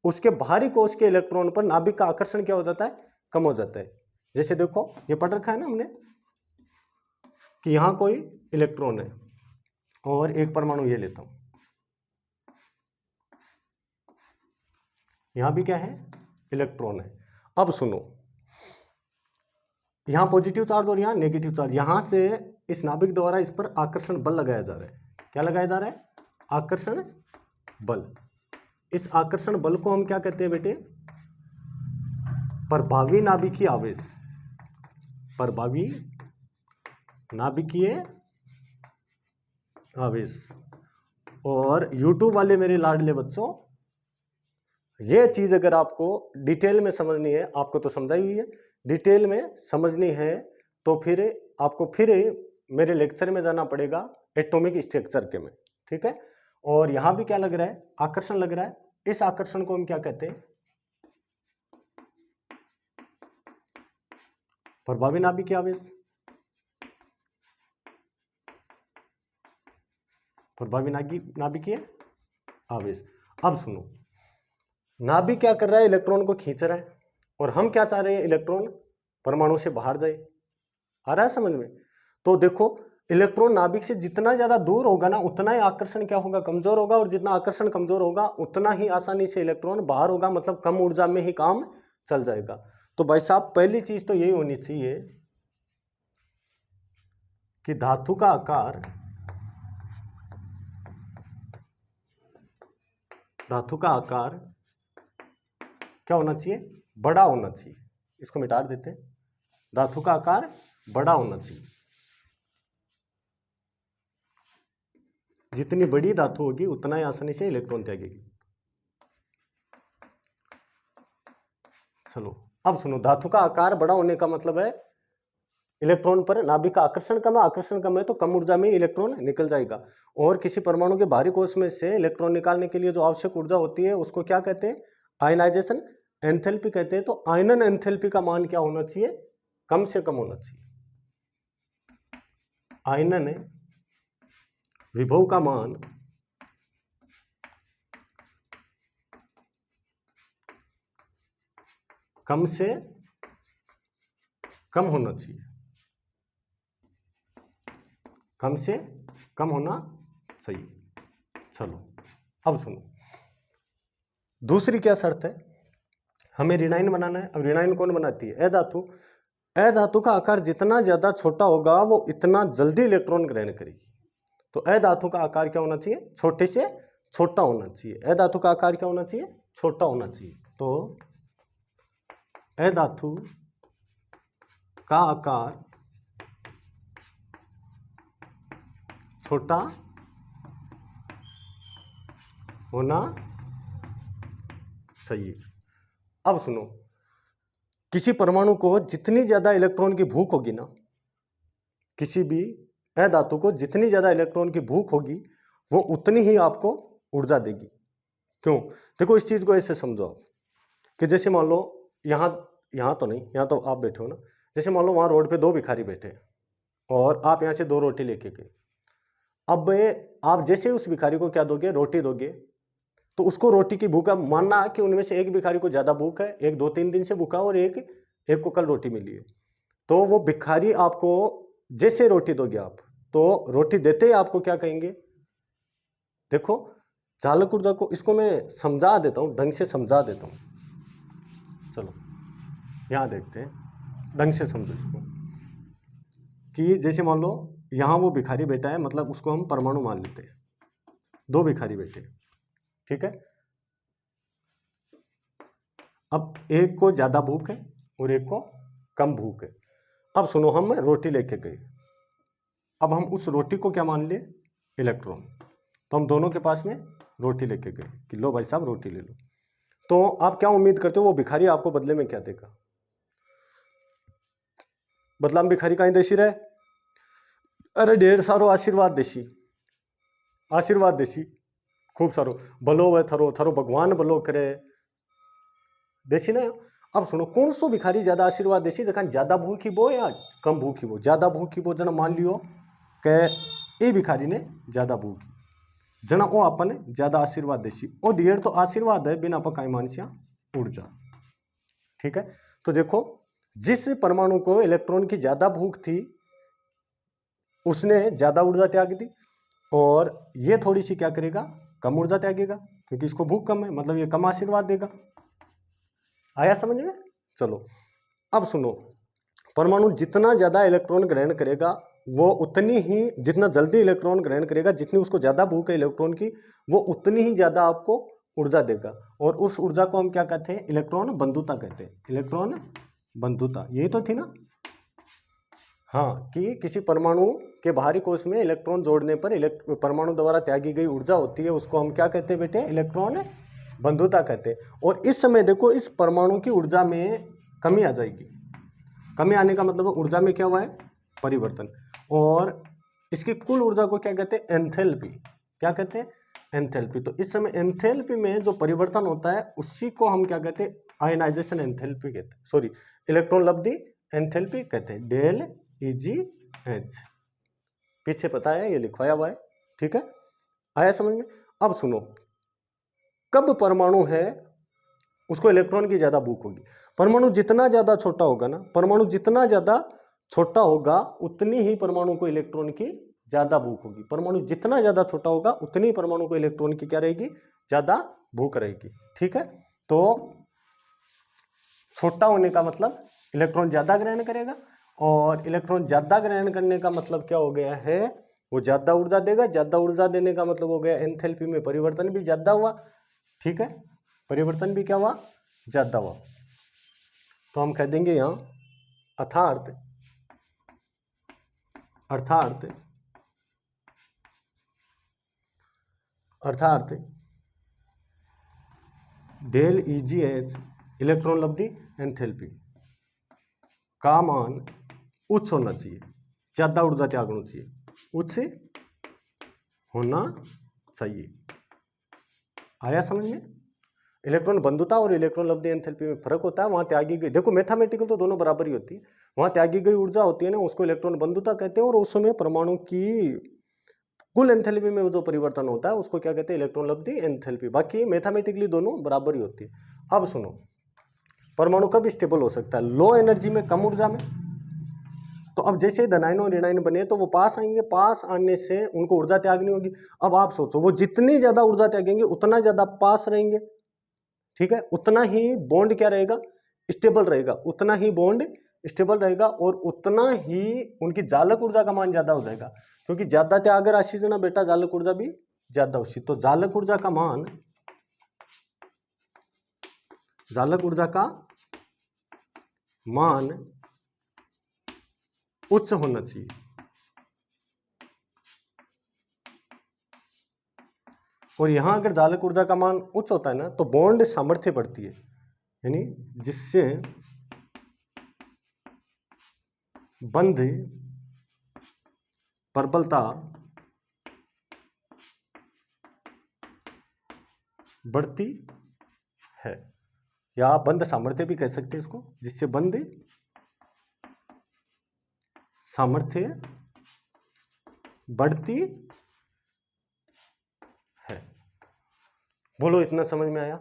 A: उसके बाहरी कोश के इलेक्ट्रॉन पर नाभिक का आकर्षण क्या हो जाता है, कम हो जाता है। जैसे देखो ये पढ़ रखा है ना हमने कि यहां कोई इलेक्ट्रॉन है और एक परमाणु ये लेता हूं, यहां भी क्या है, इलेक्ट्रॉन है। अब सुनो, यहां पॉजिटिव चार्ज और यहां नेगेटिव चार्ज, यहां से इस नाभिक द्वारा इस पर आकर्षण बल लगाया जा रहा है। क्या लगाया जा रहा है, आकर्षण बल। इस आकर्षण बल को हम क्या कहते हैं बेटे, प्रभावी नाभिकीय आवेश। प्रभावी नाभिकीय आवेश। और YouTube वाले मेरे लाडले बच्चों, ये चीज अगर आपको डिटेल में समझनी है, आपको तो समझाई हुई है, डिटेल में समझनी है तो फिर आपको फिर मेरे लेक्चर में जाना पड़ेगा एटॉमिक स्ट्रक्चर के में। ठीक है, और यहां भी क्या लग रहा है, आकर्षण लग रहा है। इस आकर्षण को हम क्या कहते हैं, प्रभावी नाभिकीय आवेश। प्रभावी नाभिकीय आवेश। अब सुनो, नाभिक क्या कर रहा है, इलेक्ट्रॉन को खींच रहा है, और हम क्या चाह रहे हैं, इलेक्ट्रॉन परमाणु से बाहर जाए। आ रहा है समझ में? तो देखो इलेक्ट्रॉन नाभिक से जितना ज्यादा दूर होगा ना उतना ही आकर्षण क्या होगा, कमजोर होगा, और जितना आकर्षण कमजोर होगा उतना ही आसानी से इलेक्ट्रॉन बाहर होगा, मतलब कम ऊर्जा में ही काम चल जाएगा। तो भाई साहब पहली चीज तो यही होनी चाहिए कि धातु का आकार, धातु का आकार क्या होना चाहिए, बड़ा होना चाहिए। इसको मिटा देते हैं, धातु का आकार बड़ा होना चाहिए। जितनी बड़ी धातु होगी उतना ही आसानी से इलेक्ट्रॉन त्यागेगी। चलो अब सुनो, धातु का आकार बड़ा होने का मतलब है इलेक्ट्रॉन पर नाभिक का आकर्षण कम है, आकर्षण कम है तो कम ऊर्जा में इलेक्ट्रॉन निकल जाएगा। और किसी परमाणु के बाहरी कोश में से इलेक्ट्रॉन निकालने के लिए जो आवश्यक ऊर्जा होती है उसको क्या कहते हैं, आयनाइजेशन एंथैल्पी कहते हैं। तो आयनन एंथैल्पी का मान क्या होना चाहिए, कम से कम होना चाहिए। आयनन विभव का मान कम से कम होना चाहिए, कम से कम होना चाहिए। चलो अब सुनो, दूसरी क्या शर्त है, हमें ऋणायन बनाना है। अब ऋणायन कौन बनाती है, अधातु। अधातु का आकार जितना ज्यादा छोटा होगा वो इतना जल्दी इलेक्ट्रॉन ग्रहण करेगी। तो अधातु का आकार क्या होना चाहिए, छोटे से छोटा होना चाहिए। अधातु का आकार क्या होना चाहिए, छोटा होना चाहिए। तो अधातु का आकार छोटा होना चाहिए। अब सुनो, किसी परमाणु को जितनी ज्यादा इलेक्ट्रॉन की भूख होगी ना, किसी भी अधातु को जितनी ज्यादा इलेक्ट्रॉन की भूख होगी वो उतनी ही आपको ऊर्जा देगी। क्यों, देखो इस चीज को ऐसे समझो आप कि जैसे मान लो यहां तो नहीं, यहां तो आप बैठे हो ना, जैसे मान लो वहां रोड पे दो भिखारी बैठे हैं और आप यहां से 2 रोटी लेके गए। अब आप जैसे उस भिखारी को क्या दोगे, रोटी दोगे, तो उसको रोटी की भूख, मानना कि उनमें से एक भिखारी को ज्यादा भूख है, एक 2-3 दिन से भूखा और एक को कल रोटी मिली है। तो वो भिखारी आपको जैसे रोटी दोगे आप, तो रोटी देते ही आपको क्या कहेंगे, देखो चालक ऊर्जा को, इसको मैं समझा देता हूँ, ढंग से समझा देता हूँ। चलो यहाँ देखते हैं, ढंग से समझो इसको। कि जैसे मान लो यहाँ वो भिखारी बैठा है, मतलब उसको हम परमाणु मान लेते हैं, दो भिखारी बैठे, ठीक है। अब एक को ज्यादा भूख है और एक को कम भूख है। अब सुनो, हम रोटी लेके गए, अब हम उस रोटी को क्या मान लिए, इलेक्ट्रॉन। तो हम दोनों के पास में रोटी लेके गए कि लो भाई साहब रोटी ले लो। तो आप क्या उम्मीद करते हो वो भिखारी आपको बदले में क्या देगा? बदला में भिखारी कहीं देशी रहे, अरे ढेर सारो आशीर्वाद देशी, आशीर्वाद देशी खूब सारो, भलो वह थरो थरो भगवान भलो करे, देशी ना। अब सुनो, कौन सो भिखारी ज्यादा आशीर्वाद देशी, जखन ज्यादा भूखी बो या कम भूखी बो? ज्यादा भूखी बो जना मान लियो के ए भिखारी ने ज्यादा भूखी, जना ओ अपन ज्यादा आशीर्वाद देशी, ओ दियर तो आशीर्वाद है, बिना पकाई मानसिया ऊर्जा, ठीक है। तो देखो, जिस परमाणु को इलेक्ट्रॉन की ज्यादा भूख थी उसने ज्यादा ऊर्जा त्याग दी, और ये थोड़ी सी क्या करेगा, कम ऊर्जा त्यागेगा, क्योंकि इसको भूख कम है, मतलब ये कम आशीर्वाद देगा। आया समझ में? चलो अब सुनो, परमाणु जितना ज्यादा इलेक्ट्रॉन ग्रहण करेगा वो उतनी ही, जितना जल्दी इलेक्ट्रॉन ग्रहण करेगा, जितनी उसको ज्यादा भूख है इलेक्ट्रॉन की, वो उतनी ही ज्यादा आपको ऊर्जा देगा, और उस ऊर्जा को हम क्या कहते हैं, इलेक्ट्रॉन बंधुता कहते हैं। इलेक्ट्रॉन बंधुता, यही तो थी ना। हाँ, कि किसी परमाणु के बाहरी कोश में इलेक्ट्रॉन जोड़ने पर परमाणु द्वारा त्यागी गई ऊर्जा होती है, उसको हम क्या कहते हैं बेटे, इलेक्ट्रॉन बंधुता कहते हैं। और इस समय देखो, इस परमाणु की ऊर्जा में कमी आ जाएगी। कमी आने का मतलब ऊर्जा में क्या हुआ है, परिवर्तन, और इसकी कुल ऊर्जा को क्या कहते हैं, एंथैल्पी। क्या कहते हैं, एंथैल्पी। तो इस समय एंथैल्पी में जो परिवर्तन होता है उसी को हम क्या कहते हैं, आयनाइजेशन एंथैल्पी कहते हैं, सॉरी इलेक्ट्रॉन लब्धि एंथैल्पी कहते हैं, डेल EGH। पीछे पता है, ये लिखवाया हुआ है, ठीक है। आया समझ में? अब सुनो, कब परमाणु है उसको इलेक्ट्रॉन की ज्यादा भूख होगी? परमाणु जितना ज्यादा छोटा होगा ना, परमाणु जितना ज्यादा छोटा होगा उतनी ही परमाणु को इलेक्ट्रॉन की ज्यादा भूख होगी। परमाणु जितना ज्यादा छोटा होगा उतनी परमाणु को इलेक्ट्रॉन की क्या रहेगी, ज्यादा भूख रहेगी, ठीक है। तो छोटा होने का मतलब इलेक्ट्रॉन ज्यादा ग्रहण करेगा, और इलेक्ट्रॉन ज्यादा ग्रहण करने का मतलब क्या हो गया है, वो ज्यादा ऊर्जा देगा। ज्यादा ऊर्जा देने का मतलब हो गया एंथैल्पी में परिवर्तन भी ज्यादा हुआ, ठीक है। परिवर्तन भी क्या हुआ, ज्यादा हुआ। तो हम कह देंगे यहां अर्थात डेल EGH इलेक्ट्रॉन लब्धि एंथैल्पी का मान उच्च होना चाहिए, ज्यादा ऊर्जा त्याग होना चाहिए, उच्च होना चाहिए। आया समझ में? इलेक्ट्रॉन बंधुता और इलेक्ट्रॉन लब्धि एंथैल्पी में फर्क होता है। वहां त्यागी गई, देखो मैथमेटिकल तो दोनों बराबर ही होती है, वहां त्यागी गई ऊर्जा होती है ना, उसको इलेक्ट्रॉन बंधुता कहते हैं, और उस समय परमाणु की कुल एंथैल्पी में जो परिवर्तन होता है उसको क्या कहते हैं, इलेक्ट्रॉन लब्धि एंथैल्पी। बाकी मैथमेटिकली दोनों बराबर ही होती है। अब सुनो, परमाणु कब स्टेबल हो सकता है, लो एनर्जी में, कम ऊर्जा में। तो अब जैसे धनायन और ऋणायन बने तो वो पास आएंगे, पास आने से उनको ऊर्जा त्यागनी होगी। अब आप सोचो, वो जितनी ज्यादा ऊर्जा त्यागेंगे उतना ज्यादा पास रहेंगे, ठीक है। उतना ही बॉन्ड क्या रहेगा, स्टेबल रहेगा, उतना ही बॉन्ड स्टेबल रहेगा, और उतना ही उनकी जालक ऊर्जा का मान ज्यादा हो जाएगा, क्योंकि ज्यादा त्याग राशि से ना बेटा जालक ऊर्जा भी ज्यादा होती। तो जालक ऊर्जा का मान उच्च होना चाहिए। और यहां अगर जालक ऊर्जा का मान उच्च होता है ना, तो बॉन्ड सामर्थ्य बढ़ती है, यानी जिससे बंध प्रबलता बढ़ती है, या बंध सामर्थ्य भी कह सकते हैं इसको, जिससे बंध सामर्थ्य बढ़ती है। बोलो, इतना समझ में आया?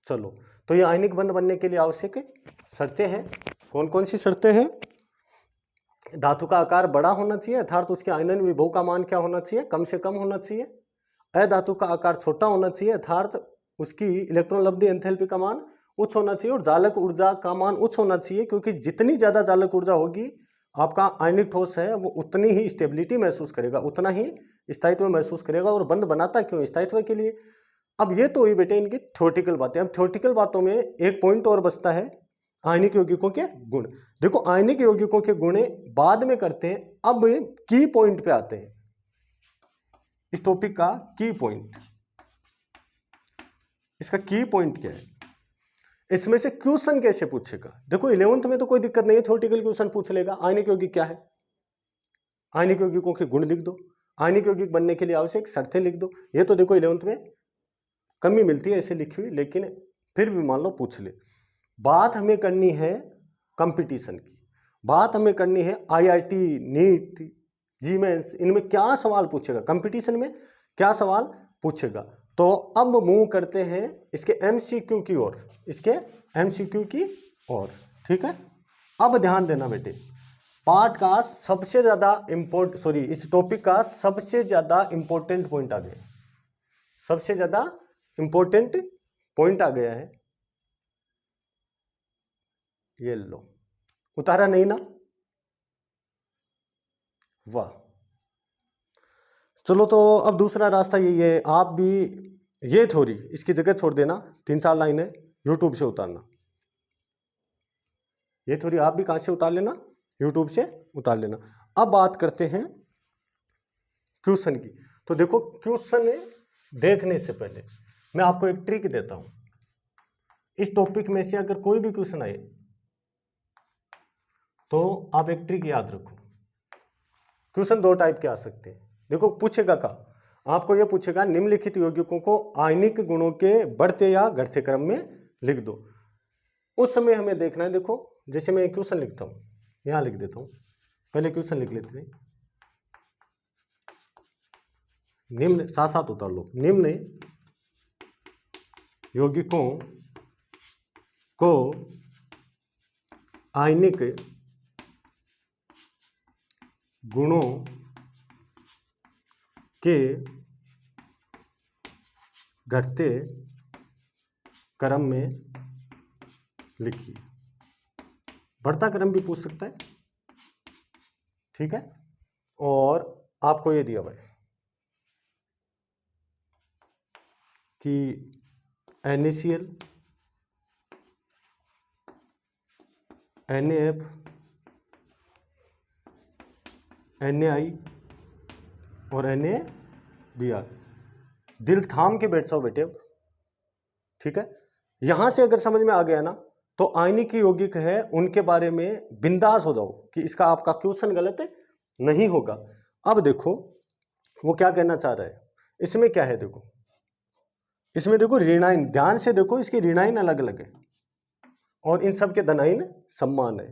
A: चलो, तो ये आयनिक बंध बनने के लिए आवश्यक शर्तें हैं। कौन कौन सी शर्तें हैं? धातु का आकार बड़ा होना चाहिए, अर्थात उसके आयनन विभव का मान क्या होना चाहिए, कम से कम होना चाहिए। अधातु का आकार छोटा होना चाहिए अर्थात उसकी इलेक्ट्रॉन लब्धि एंथैल्पी का मान उच्च होना चाहिए और जालक ऊर्जा का मान उच्च होना चाहिए, क्योंकि जितनी ज्यादा जालक ऊर्जा होगी आपका आयनिक ठोस है वो उतनी ही स्टेबिलिटी महसूस करेगा, उतना ही स्थायित्व महसूस करेगा। और बंध बनाता क्यों? स्थायित्व के लिए। अब ये तो हुई बेटे इनकी थ्योरेटिकल बातें। अब थ्योरेटिकल बातों में एक पॉइंट और बचता है, आयनिक यौगिकों के गुण। देखो आयनिक यौगिकों के गुण बाद में करते हैं, अब की पॉइंट पे आते हैं। इस टॉपिक का की पॉइंट, इसका की पॉइंट क्या है, इसमें से क्वेश्चन कैसे पूछेगा। देखो 11th में तो कोई दिक्कत नहीं है, थ्योरेटिकल क्वेश्चन पूछ लेगा। आयनिक यौगिक क्या है, आयनिक यौगिकों के गुण लिख दो, आयनिक यौगिक बनने के लिए आवश्यक शर्तें लिख दो। ये तो देखो 11th में कमी मिलती है ऐसे लिखी हुई, लेकिन फिर भी मान लो पूछ ले। बात हमें करनी है कंपटीशन की, बात हमें करनी है IIT, नीट, जीमेंस, इनमें क्या सवाल पूछेगा, कंपटीशन में क्या सवाल पूछेगा। तो अब मूव करते हैं इसके MCQ की ओर, इसके MCQ की ओर। ठीक है, अब ध्यान देना बेटे, पार्ट का सबसे ज्यादा इस टॉपिक का सबसे ज्यादा इंपॉर्टेंट पॉइंट आ गया, सबसे ज्यादा इंपॉर्टेंट पॉइंट आ गया है। ये लो, उतारा नहीं ना, वाह। चलो तो अब दूसरा रास्ता यही है, आप भी ये थ्योरी इसकी जगह छोड़ देना, 3-4 लाइनें यूट्यूब से उतारना। ये थ्योरी आप भी कहां से उतार लेना, यूट्यूब से उतार लेना। अब बात करते हैं क्वेश्चन की। तो देखो क्वेश्चन देखने से पहले मैं आपको एक ट्रिक देता हूं। इस टॉपिक में से अगर कोई भी क्वेश्चन आए तो आप एक ट्रिक याद रखो। क्वेश्चन 2 टाइप के आ सकते हैं। देखो पूछेगा का, आपको यह पूछेगा निम्नलिखित यौगिकों को आयनिक गुणों के बढ़ते या घटते क्रम में लिख दो। उस समय हमें देखना है, देखो जैसे मैं क्वेश्चन लिखता हूं, यहां लिख देता हूं, पहले क्वेश्चन लिख लेते हैं। निम्न साथ साथ उतार लो, निम्न यौगिकों को आयनिक गुणों के घटते क्रम में लिखिए। बढ़ता क्रम भी पूछ सकता है, ठीक है। और आपको ये दिया हुआ है कि NaCl, NaF, Na और NaBr। दिल थाम के बैठ जाओ बेटे अब, ठीक है। यहां से अगर समझ में आ गया ना तो आयनिक यौगिक है उनके बारे में बिंदास हो जाओ कि इसका आपका क्वेश्चन गलत नहीं होगा। अब देखो वो क्या कहना चाह रहा है, इसमें क्या है, देखो इसमें देखो ऋणायन, ध्यान से देखो, इसके ऋणायन अलग अलग है और इन सब के धनायन समान है।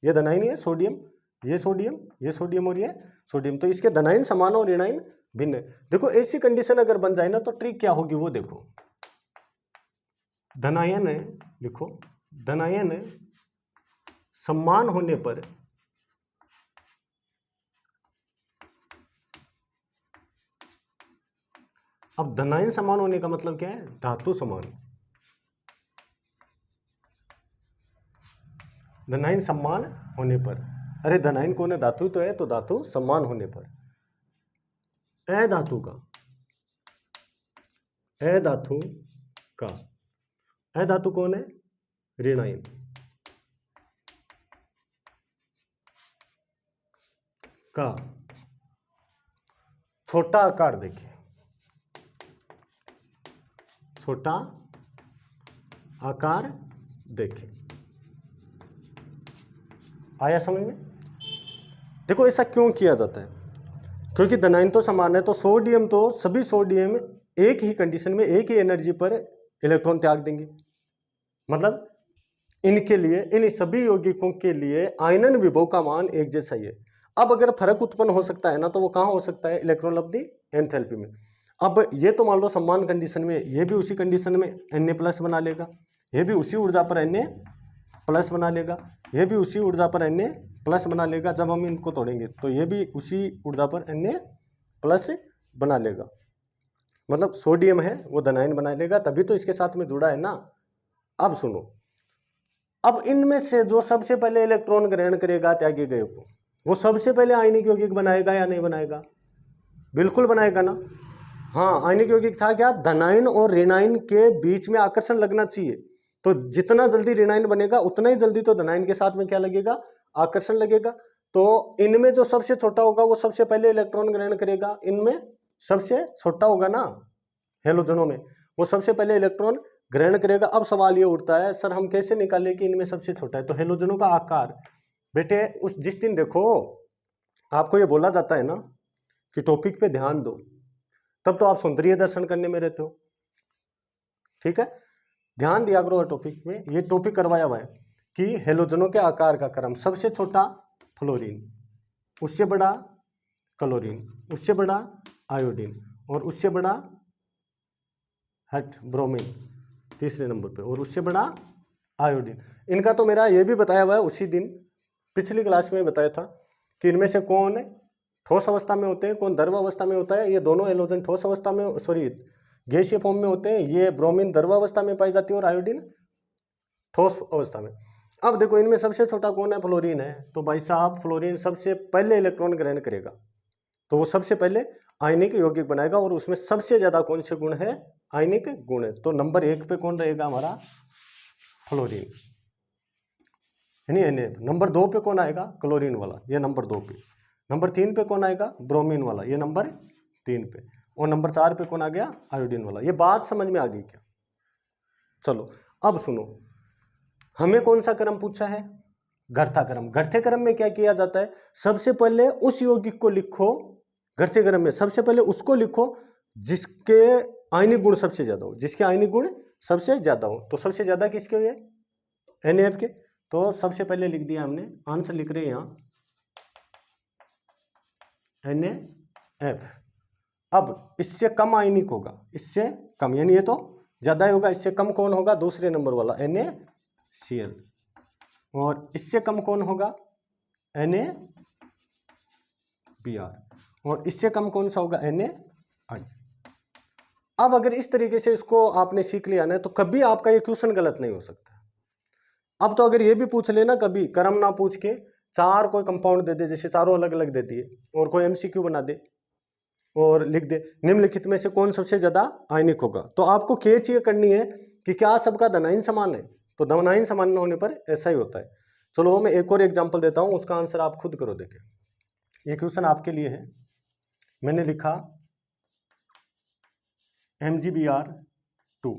A: ये धनायन है सोडियम, ये सोडियम, ये सोडियम और ये सोडियम, तो इसके धनायन समान और ऋणायन भिन्न है। देखो ऐसी कंडीशन अगर बन जाए ना तो ट्रिक क्या होगी वो देखो, धनायन है, लिखो धनायन समान होने पर अब धनायन समान होने का मतलब क्या है, धातु समान। धनायन समान होने पर, अरे धनायन कौन है, धातु तो है, तो धातु समान होने पर अधातु कौन है, ऋणायन का छोटा आकार देखिए, छोटा आकार देखें। आया समझ में? देखो ऐसा क्यों किया जाता है, क्योंकि धनायन तो समान है, तो सोडियम तो सभी सोडियम एक ही कंडीशन में एक ही एनर्जी पर इलेक्ट्रॉन त्याग देंगे। मतलब इनके लिए, इन सभी यौगिकों के लिए आयनन विभव का मान एक जैसा ही है। अब अगर फर्क उत्पन्न हो सकता है ना तो वो कहाँ हो सकता है, इलेक्ट्रॉन लब्धि एंथैल्पी में। अब ये तो मान लो समान कंडीशन में, ये भी उसी कंडीशन में Na+ बना लेगा, ये भी उसी ऊर्जा पर Na+ बना लेगा, ये भी उसी ऊर्जा पर Na+ बना लेगा। जब हम इनको तोड़ेंगे तो ये भी उसी ऊर्जा पर Na+ बना लेगा। मतलब सोडियम है वो धनायन बना लेगा, तभी तो इसके साथ में जुड़ा है ना। अब सुनो, अब इनमें से जो सबसे पहले इलेक्ट्रॉन ग्रहण करेगा त्यागी गए को, वो सबसे पहले आयनिक यौगिक बनाएगा या नहीं बनाएगा? बिल्कुल बनाएगा ना। हाँ, आयनिक यौगिक था क्या? धनायन और ऋणायन के बीच में आकर्षण लगना चाहिए। तो जितना जल्दी ऋणायन बनेगा उतना ही जल्दी तो धनायन के साथ में क्या लगेगा? आकर्षण लगेगा। तो इनमें जो सबसे छोटा होगा वो सबसे पहले इलेक्ट्रॉन ग्रहण करेगा। इनमें सबसे छोटा होगा ना, हेलोजनों में, वो सबसे पहले इलेक्ट्रॉन ग्रहण करेगा। अब सवाल ये उठता है, सर हम कैसे निकाले कि इनमें सबसे छोटा है? तो हेलोजनों का आकार बेटे, उस जिस दिन देखो आपको ये बोला जाता है ना कि टॉपिक पे ध्यान दो, तब तो आप सौंदर्य दर्शन करने में रहते हो। ठीक है, ध्यान दिया करो टॉपिक में। ये टॉपिक करवाया हुआ है कि हेलोजनों के आकार का क्रम, सबसे छोटा फ्लोरीन, उससे बड़ा क्लोरीन, उससे बड़ा आयोडीन, और उससे बड़ा ब्रोमीन तीसरे नंबर पे, और उससे बड़ा आयोडीन। इनका तो मेरा ये भी बताया हुआ है उसी दिन, पिछली क्लास में बताया था कि इनमें से कौन ठोस अवस्था में होते हैं, कौन द्रव अवस्था में होता है। ये दोनों हेलोजन ठोस अवस्था में, सॉरी गैसीय फॉर्म में होते हैं। ये ब्रोमीन द्रव अवस्था में पाई जाती है और आयोडीन ठोस अवस्था में। अब देखो इनमें सबसे छोटा कौन है? फ्लोरीन है। तो भाई साहब फ्लोरीन सबसे पहले इलेक्ट्रॉन ग्रहण करेगा, तो वो सबसे पहले आयनिक यौगिक बनाएगा, और उसमें सबसे ज्यादा कौन से गुण है? आयनिक गुण है। तो नंबर 1 पे कौन रहेगा हमारा? फ्लोरीन, यानी नंबर 2 पे कौन आएगा? क्लोरीन वाला, ये नंबर 2 पे। नंबर 3 पे कौन आएगा? ब्रोमीन वाला, ये नंबर 3 पे। और नंबर 4 पे कौन आ गया? आयोडीन वाला। ये बात समझ में आ गई क्या? चलो अब सुनो, हमें कौन सा क्रम पूछा है? घटता क्रम। घटते क्रम में क्या किया जाता है? सबसे पहले उस यौगिक को लिखो, घटते क्रम में सबसे पहले उसको लिखो जिसके आयनिक गुण सबसे ज्यादा हो, जिसके आयनिक गुण सबसे ज्यादा हो। तो सबसे ज्यादा किसके हुए? NF के। तो सबसे पहले लिख दिया हमने, आंसर लिख रहे हैं यहां NF। अब इससे कम आयनिक होगा, इससे कम, यानी ये तो ज्यादा होगा, इससे कम कौन होगा? दूसरे नंबर वाला NaCl। और इससे कम कौन होगा? NaBr। और इससे कम कौन सा होगा? NaI। अब अगर इस तरीके से इसको आपने सीख लिया ना, तो कभी आपका ये क्वेश्चन गलत नहीं हो सकता। अब तो अगर ये भी पूछ लेना कभी, क्रम ना पूछ के चार कोई कंपाउंड दे दे, जैसे चारों अलग अलग दे दिए, और कोई MCQ बना दे और लिख दे निम्नलिखित में से कौन सबसे ज्यादा आयनिक होगा, तो आपको कैच ये करनी है कि क्या सबका धनायन समान है? तो धनायन समान न होने पर ऐसा ही होता है। चलो मैं एक और एग्जांपल देता हूं, उसका आंसर आप खुद करो। देखें, ये क्वेश्चन आपके लिए है। मैंने लिखा MgBr2,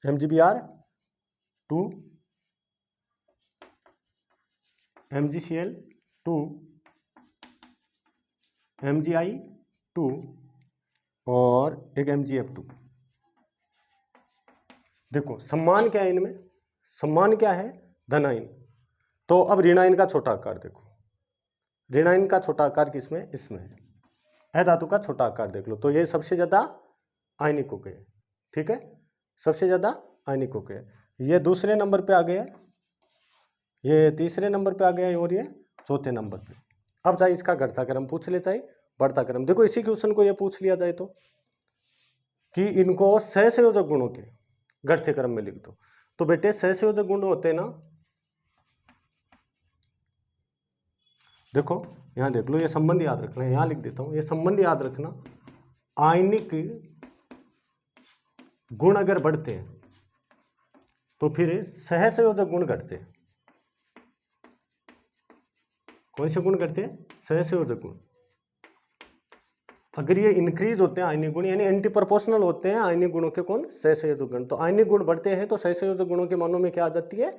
A: MgBr2, MgCl2, MgI2 और एक MgF2। देखो सम्मान क्या है इनमें? सम्मान क्या है? धनायन। तो अब ऋणायन का छोटा आकार देखो, ऋणायन का छोटा आकार किसमें? इसमें है। अधातु का छोटा आकार देख लो, तो ये सबसे ज्यादा आयनिक हो गए। ठीक है, सबसे ज्यादा आयनिक हो गए। ये दूसरे नंबर पे आ गया, ये तीसरे नंबर पे आ गया, और ये चौथे नंबर पे। अब चाहे इसका घटता क्रम पूछ ले, चाहे बढ़ता क्रम। देखो इसी क्वेश्चन को ये पूछ लिया जाए तो कि इनको सहसंयोजक गुणों के घटते क्रम में लिख दो, तो बेटे सहसंयोजक गुण होते हैं ना, देखो यहां देख लो, ये संबंध याद रखना है, यहां लिख देता हूं, ये संबंध याद रखना। आयनिक गुण अगर बढ़ते हैं तो फिर सहसंयोजक गुण घटते हैं। कौन से गुण घटते हैं? सहसंयोजक गुण। अगर ये इंक्रीज होते हैं आयनिक गुण, यानी एंटी प्रोपोर्शनल होते हैं आयनिक गुणों के, कौन? सहसंयोजक गुण। तो आयनिक गुण बढ़ते हैं तो सहसंयोजक गुणों के मानों में क्या आ जाती है?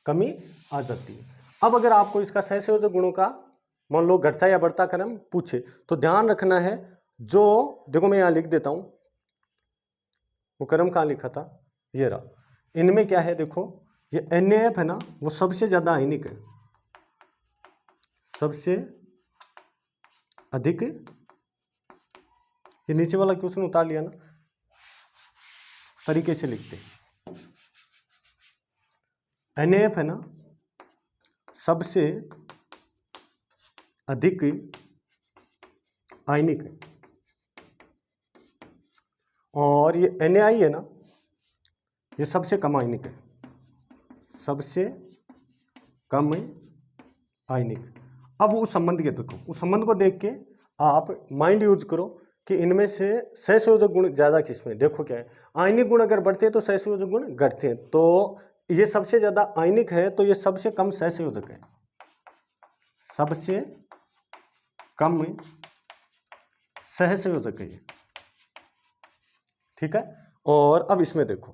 A: कमी आ जाती है। अब अगर आपको इसका सहसंयोजक गुणों का मान लो घटता या बढ़ता क्रम पूछे, तो ध्यान रखना है, जो देखो मैं यहां लिख देता हूं, वो क्रम कहां लिखा था? ये रहा। इनमें क्या है देखो, ये NaF है ना, वो सबसे ज्यादा आयनिक है, सबसे अधिक। ये नीचे वाला क्वेश्चन उतार लिया ना, तरीके से लिखते NaF है ना, सबसे अधिक आयनिक है, और ये Na है ना, ये सबसे कम आयनिक है, सबसे कम आयनिक। अब उस संबंध के देखो, उस संबंध को देख के आप माइंड यूज करो कि इनमें से सहसंयोजक गुण ज्यादा किसमें। देखो क्या है, आयनिक गुण अगर बढ़ते हैं तो सहसंयोजक गुण घटते हैं, तो ये सबसे ज्यादा आयनिक है तो ये सबसे कम सहसंयोजक है, सबसे कम सहसंयोजक है ये, ठीक है। और अब इसमें देखो,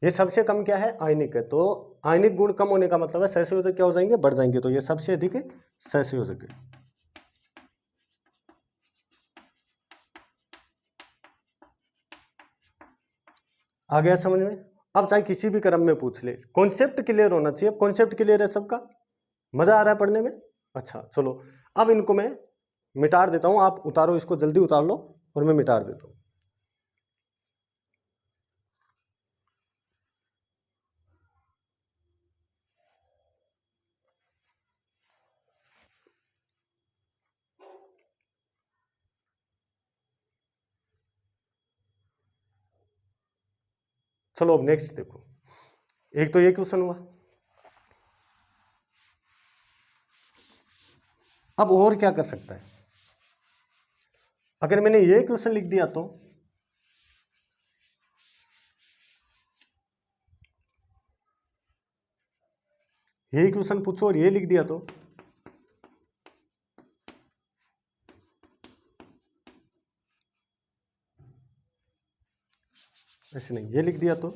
A: ये सबसे कम क्या है, आयनिक है, तो आयनिक गुण कम होने का मतलब है सहसंयोजक क्या हो जाएंगे, बढ़ जाएंगे, तो ये सबसे अधिक सहसंयोजक है। आ गया समझ में। अब चाहे किसी भी क्रम में पूछ ले, कॉन्सेप्ट क्लियर होना चाहिए। कॉन्सेप्ट क्लियर है सबका, मजा आ रहा है पढ़ने में। अच्छा चलो, अब इनको मैं मिटा देता हूं, आप उतारो इसको, जल्दी उतार लो और मैं मिटा देता हूं। चलो अब नेक्स्ट देखो, एक तो ये क्वेश्चन हुआ। अब और क्या कर सकता है, अगर मैंने ये क्वेश्चन लिख दिया तो यही क्वेश्चन पूछो और ये लिख दिया तो ऐसे नहीं, ये लिख दिया तो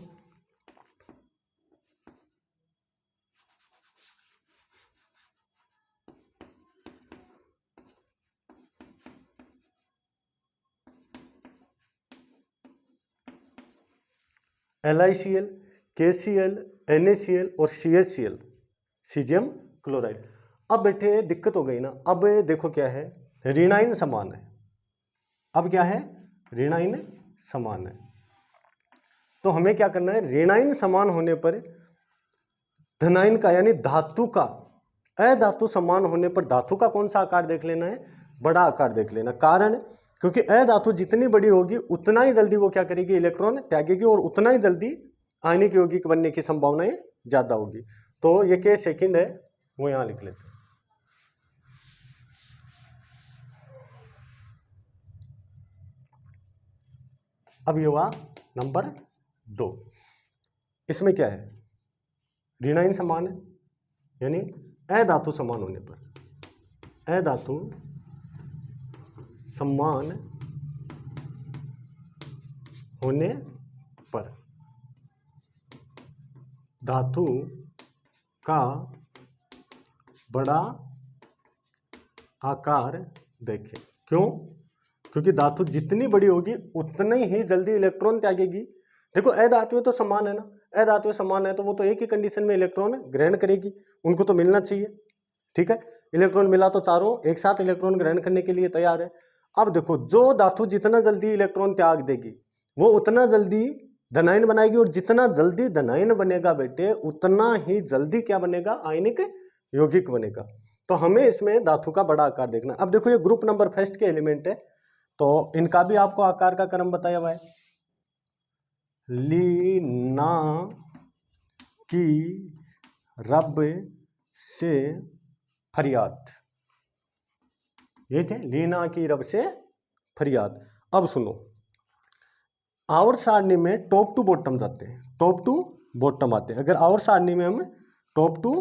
A: LiCl, KCl, NaCl और CHCl, सीजियम क्लोराइड। अब बेटे दिक्कत हो गई ना, अब देखो क्या है, ऋणायन समान है। अब क्या है, ऋणायन समान है, तो हमें क्या करना है, ऋणायन समान होने पर धनायन का यानी धातु का, अधातु समान होने पर धातु का कौन सा आकार देख लेना है, बड़ा आकार देख लेना। कारण क्योंकि अधातु जितनी बड़ी होगी उतना ही जल्दी वो क्या करेगी, इलेक्ट्रॉन त्यागेगी, और उतना ही जल्दी आयनिक यौगिक बनने की संभावनाएं ज्यादा होगी। तो ये के सेकंड है वो यहां लिख लेते हैं। अब ये हुआ नंबर 2। इसमें क्या है, ऋणायन समान है, यानी अधातु समान होने पर, अधातु समान होने पर धातु का बड़ा आकार देखें। क्यों, क्योंकि धातु जितनी बड़ी होगी उतनी ही जल्दी इलेक्ट्रॉन त्यागेगी। देखो अधातुएं तो समान है ना, अधातुएं समान है तो वो तो एक ही कंडीशन में इलेक्ट्रॉन ग्रहण करेगी, उनको तो मिलना चाहिए, ठीक है। इलेक्ट्रॉन मिला तो चारों एक साथ इलेक्ट्रॉन ग्रहण करने के लिए तैयार है। अब देखो, जो धातु जितना जल्दी इलेक्ट्रॉन त्याग देगी वो उतना जल्दी धनायन बनाएगी, और जितना जल्दी धनायन बनेगा बेटे उतना ही जल्दी क्या बनेगा, आयनिक यौगिक बनेगा। तो हमें इसमें धातु का बड़ा आकार देखना। अब देखो ये ग्रुप नंबर फर्स्ट के एलिमेंट है, तो इनका भी आपको आकार का क्रम बताया हुआ है। लीना की रब से फरियाद, ये थे लीना की रब से फरियाद। अब सुनो, आवर्त सारणी में टॉप टू बॉटम जाते हैं, टॉप टू बॉटम आते हैं। अगर आवर्त सारणी में हम टॉप टू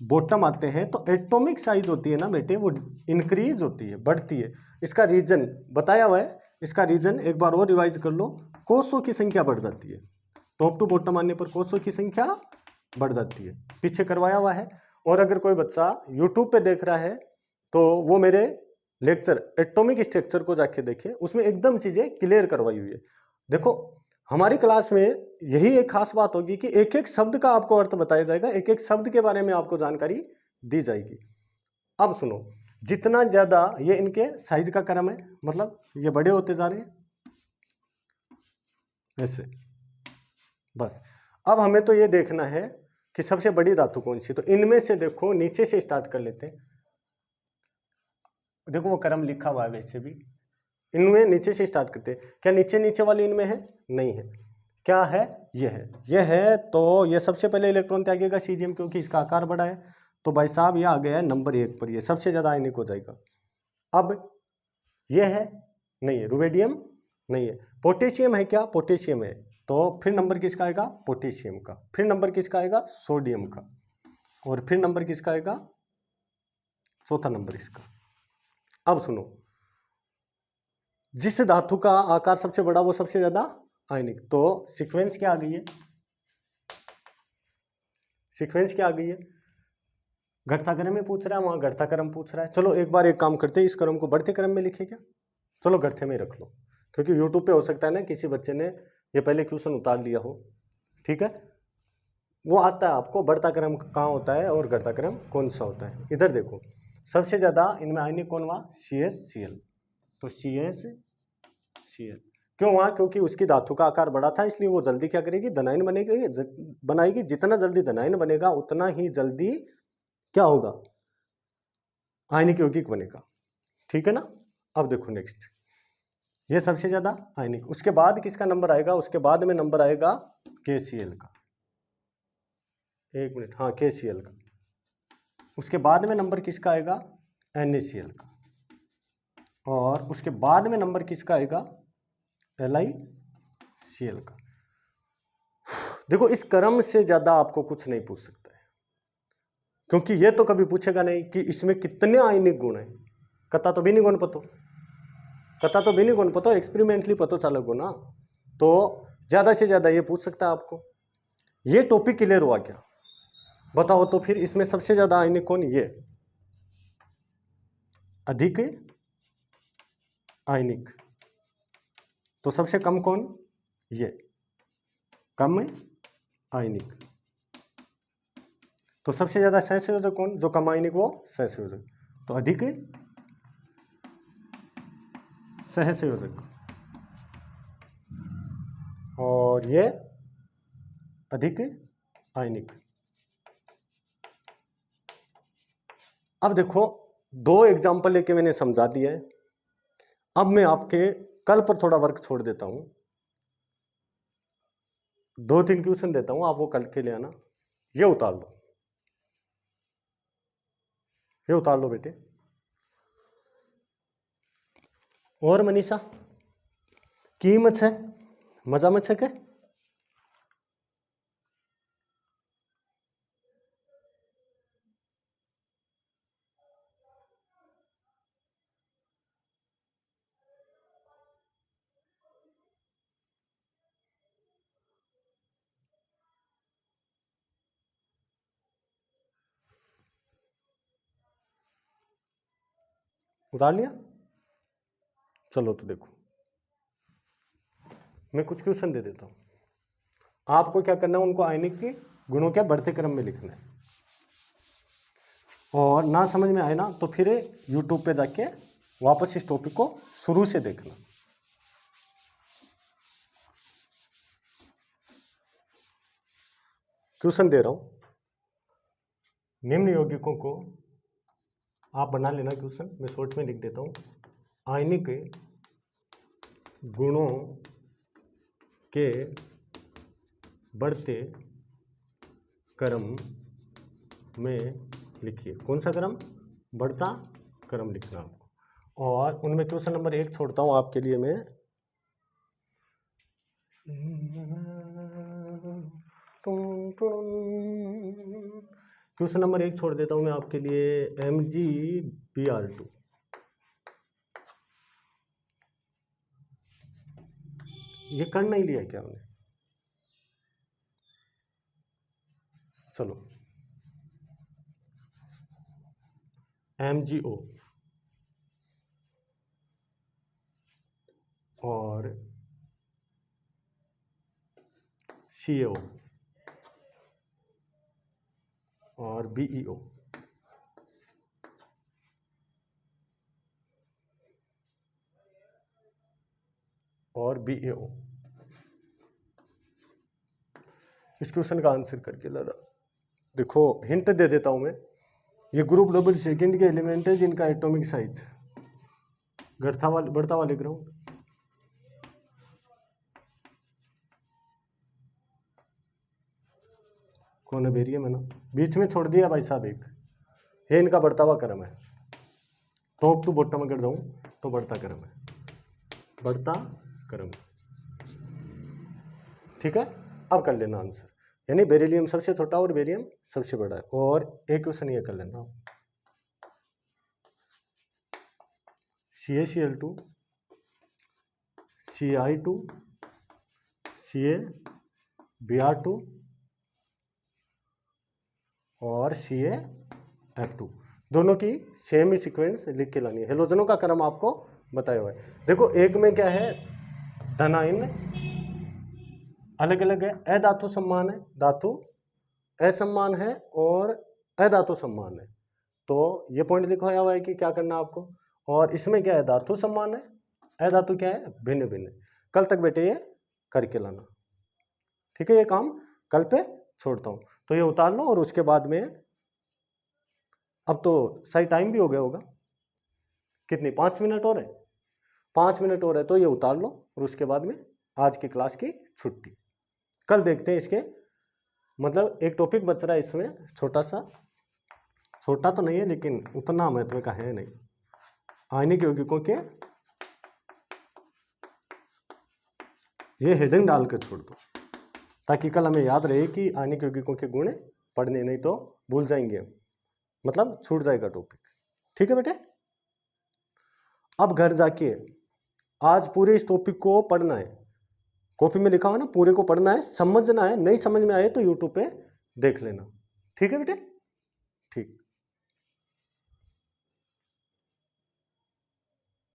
A: बॉटम आते हैं तो एटॉमिक साइज होती है ना बेटे, वो इंक्रीज होती है, बढ़ती है। इसका रीजन बताया हुआ है, इसका रीजन एक बार और रिवाइज कर लो, कोषों की संख्या बढ़ जाती है। टॉप टू बॉटम आने पर कोषों की संख्या बढ़ जाती है, पीछे करवाया हुआ है। और अगर कोई बच्चा यूट्यूब पे देख रहा है तो वो मेरे लेक्चर एटॉमिक स्ट्रक्चर को जाके देखे, उसमें एकदम चीजें क्लियर करवाई हुई है। देखो हमारी क्लास में यही एक खास बात होगी कि एक एक शब्द का आपको अर्थ बताया जाएगा, एक एक शब्द के बारे में आपको जानकारी दी जाएगी। अब सुनो, जितना ज्यादा ये इनके साइज का क्रम है, मतलब ये बड़े होते जा रहे हैं ऐसे, बस। अब हमें तो ये देखना है कि सबसे बड़ी धातु कौन सी, तो इनमें से देखो नीचे से स्टार्ट कर लेते हैं। देखो वो क्रम लिखा हुआ है वैसे भी, इनमें नीचे से स्टार्ट करते हैं। क्या नीचे नीचे वाली इनमें है? नहीं है। क्या है? ये है। तो ये सबसे पहले इलेक्ट्रॉन त्यागेगा सीजियम, क्योंकि इसका आकार बड़ा है। तो भाई साहब ये आ गया है नंबर 1 पर, ये सबसे ज्यादा आयनिक हो जाएगा। अब ये है? नहीं है। रुबिडियम नहीं है। पोटेशियम है क्या? पोटेशियम है। तो फिर नंबर किसका आएगा? पोटेशियम का। फिर नंबर किसका आएगा? सोडियम का। और फिर नंबर किसका आएगा? चौथा नंबर इसका। अब सुनो, जिस धातु का आकार सबसे बड़ा वो सबसे ज्यादा आयनिक। तो सीक्वेंस क्या आ गई है? सीक्वेंस क्या आ गई है? घटताक्रम में पूछ रहा है, वहां घटताक्रम पूछ रहा है। चलो एक बार एक काम करते हैं, इस क्रम को बढ़ते क्रम में लिखे क्या? चलो घटते में रख लो, क्योंकि यूट्यूब पे हो सकता है ना किसी बच्चे ने ये पहले क्वेश्चन उतार लिया हो। ठीक है, वो आता है आपको बढ़ता क्रम कहाँ होता है और घटता क्रम कौन सा होता है। इधर देखो, सबसे ज्यादा इनमें आयनिक कौन हुआ? CH तो CH क्यों हुआ? क्योंकि उसकी धातु का आकार बड़ा था, इसलिए वो जल्दी क्या करेगी? धनायन बनाएगी। जितना जल्दी धनायन बनेगा उतना ही जल्दी क्या होगा? आयनिक यौगिक बनेगा। ठीक है ना। अब देखो नेक्स्ट, ये सबसे ज्यादा आयनिक। उसके बाद किसका नंबर आएगा? उसके बाद में नंबर आएगा KCl का। एक मिनट, हाँ KCl का। उसके बाद में नंबर किसका आएगा? NaCl का। और उसके बाद में नंबर किसका आएगा? LiCl का। देखो इस क्रम से ज्यादा आपको कुछ नहीं पूछ सकता है, क्योंकि ये तो कभी पूछेगा नहीं कि इसमें कितने आयनिक गुण है। कता तो भी नहीं गुण पतो, कता तो भी नहीं गुण पतो, एक्सपेरिमेंटली पतो चलेगो ना। तो ज्यादा से ज्यादा ये पूछ सकता है आपको। ये टॉपिक क्लियर हुआ क्या? बताओ तो फिर इसमें सबसे ज्यादा आयनिक कौन? ये अधिक आयनिक। तो सबसे कम कौन? ये कम आयनिक। तो सबसे ज्यादा सहसंयोजक कौन? जो कम आयनिक वो सहसंयोजक। तो अधिक सहसंयोजक और ये अधिक आयनिक। अब देखो दो एग्जाम्पल लेके मैंने समझा दिया है। अब मैं आपके कल पर थोड़ा वर्क छोड़ देता हूं, 2-3 क्वेश्चन देता हूं, आप वो कल के ले आना। ये उतार लो, ये उतार लो बेटे। और मनीषा की मच है? मजा मच है के? उतार लिया? चलो तो देखो, मैं कुछ क्वेश्चन दे देता हूं, आपको क्या करना है? उनको आयनिक के गुणों के बढ़ते क्रम में लिखना है। और ना समझ में आए ना तो फिर यूट्यूब पे जाके वापस इस टॉपिक को शुरू से देखना। क्वेश्चन दे रहा हूं, निम्न यौगिकों को आप बना लेना क्वेश्चन, मैं शॉर्ट में लिख देता हूं। आयनिक गुणों के बढ़ते क्रम में लिखिए। कौन सा क्रम? बढ़ता क्रम लिखना आपको। और उनमें क्वेश्चन नंबर 1 छोड़ता हूं आपके लिए मैं। क्वेश्चन नंबर 1 छोड़ देता हूं मैं आपके लिए, MgBr2। ये कर नहीं लिया क्या हमने? चलो, MgO और CaO और BeO और BaO। इस क्वेश्चन का आंसर करके ला देखो, हिंट दे देता हूं मैं। ये ग्रुप डबल सेकंड के एलिमेंट है जिनका एटॉमिक साइज बढ़ता हुआ लिख रहा हूँ। कौन है बेरियम है ना, बीच में छोड़ दिया भाई साहब एक, ये इनका बढ़ता हुआ क्रम है। टॉप टू बॉटम अगर जाऊं तो बढ़ता क्रम है, बढ़ता क्रम। ठीक है, अब कर लेना आंसर, यानी बेरिलियम सबसे छोटा और बेरियम सबसे बड़ा है। और एक क्वेश्चन ये कर लेना, CaCl2 Ci2 CaBr2 और CaF2 दोनों की सेम ही सीक्वेंस लिख के लानी है। हेलोजनों का क्रम आपको बताया हुआ है। देखो एक में क्या है, धन आयन अलग अलग है, अधातु सम्मान है, धातु असम्मान है और अधातु सम्मान है। तो ये पॉइंट लिखा हुआ है कि क्या करना आपको। और इसमें क्या है, धातु सम्मान है, अधातु क्या है, भिन्न भिन्न। कल तक बेटे ये करके लाना, ठीक है, ये काम कल पे छोड़ता हूँ। तो ये उतार लो और उसके बाद में, अब तो सही टाइम भी हो गया होगा, कितनी 5 मिनट और है, 5 मिनट और है, तो ये उतार लो और उसके बाद में आज की क्लास की छुट्टी। कल देखते हैं इसके, मतलब एक टॉपिक बच रहा है इसमें, छोटा सा, छोटा तो नहीं है लेकिन उतना महत्व का है नहीं, आयनिक यौगिकों के, ये हेडिंग डाल कर छोड़ दो ताकि कल हमें याद रहे कि आयनिक यौगिकों के गुण पढ़ने, नहीं तो भूल जाएंगे हम, मतलब छूट जाएगा टॉपिक। ठीक है बेटे, अब घर जाके आज पूरे इस टॉपिक को पढ़ना है, कॉपी में लिखा हुआ ना, पूरे को पढ़ना है, समझना है, नहीं समझ में आए तो यूट्यूब पे देख लेना। ठीक है बेटे, ठीक।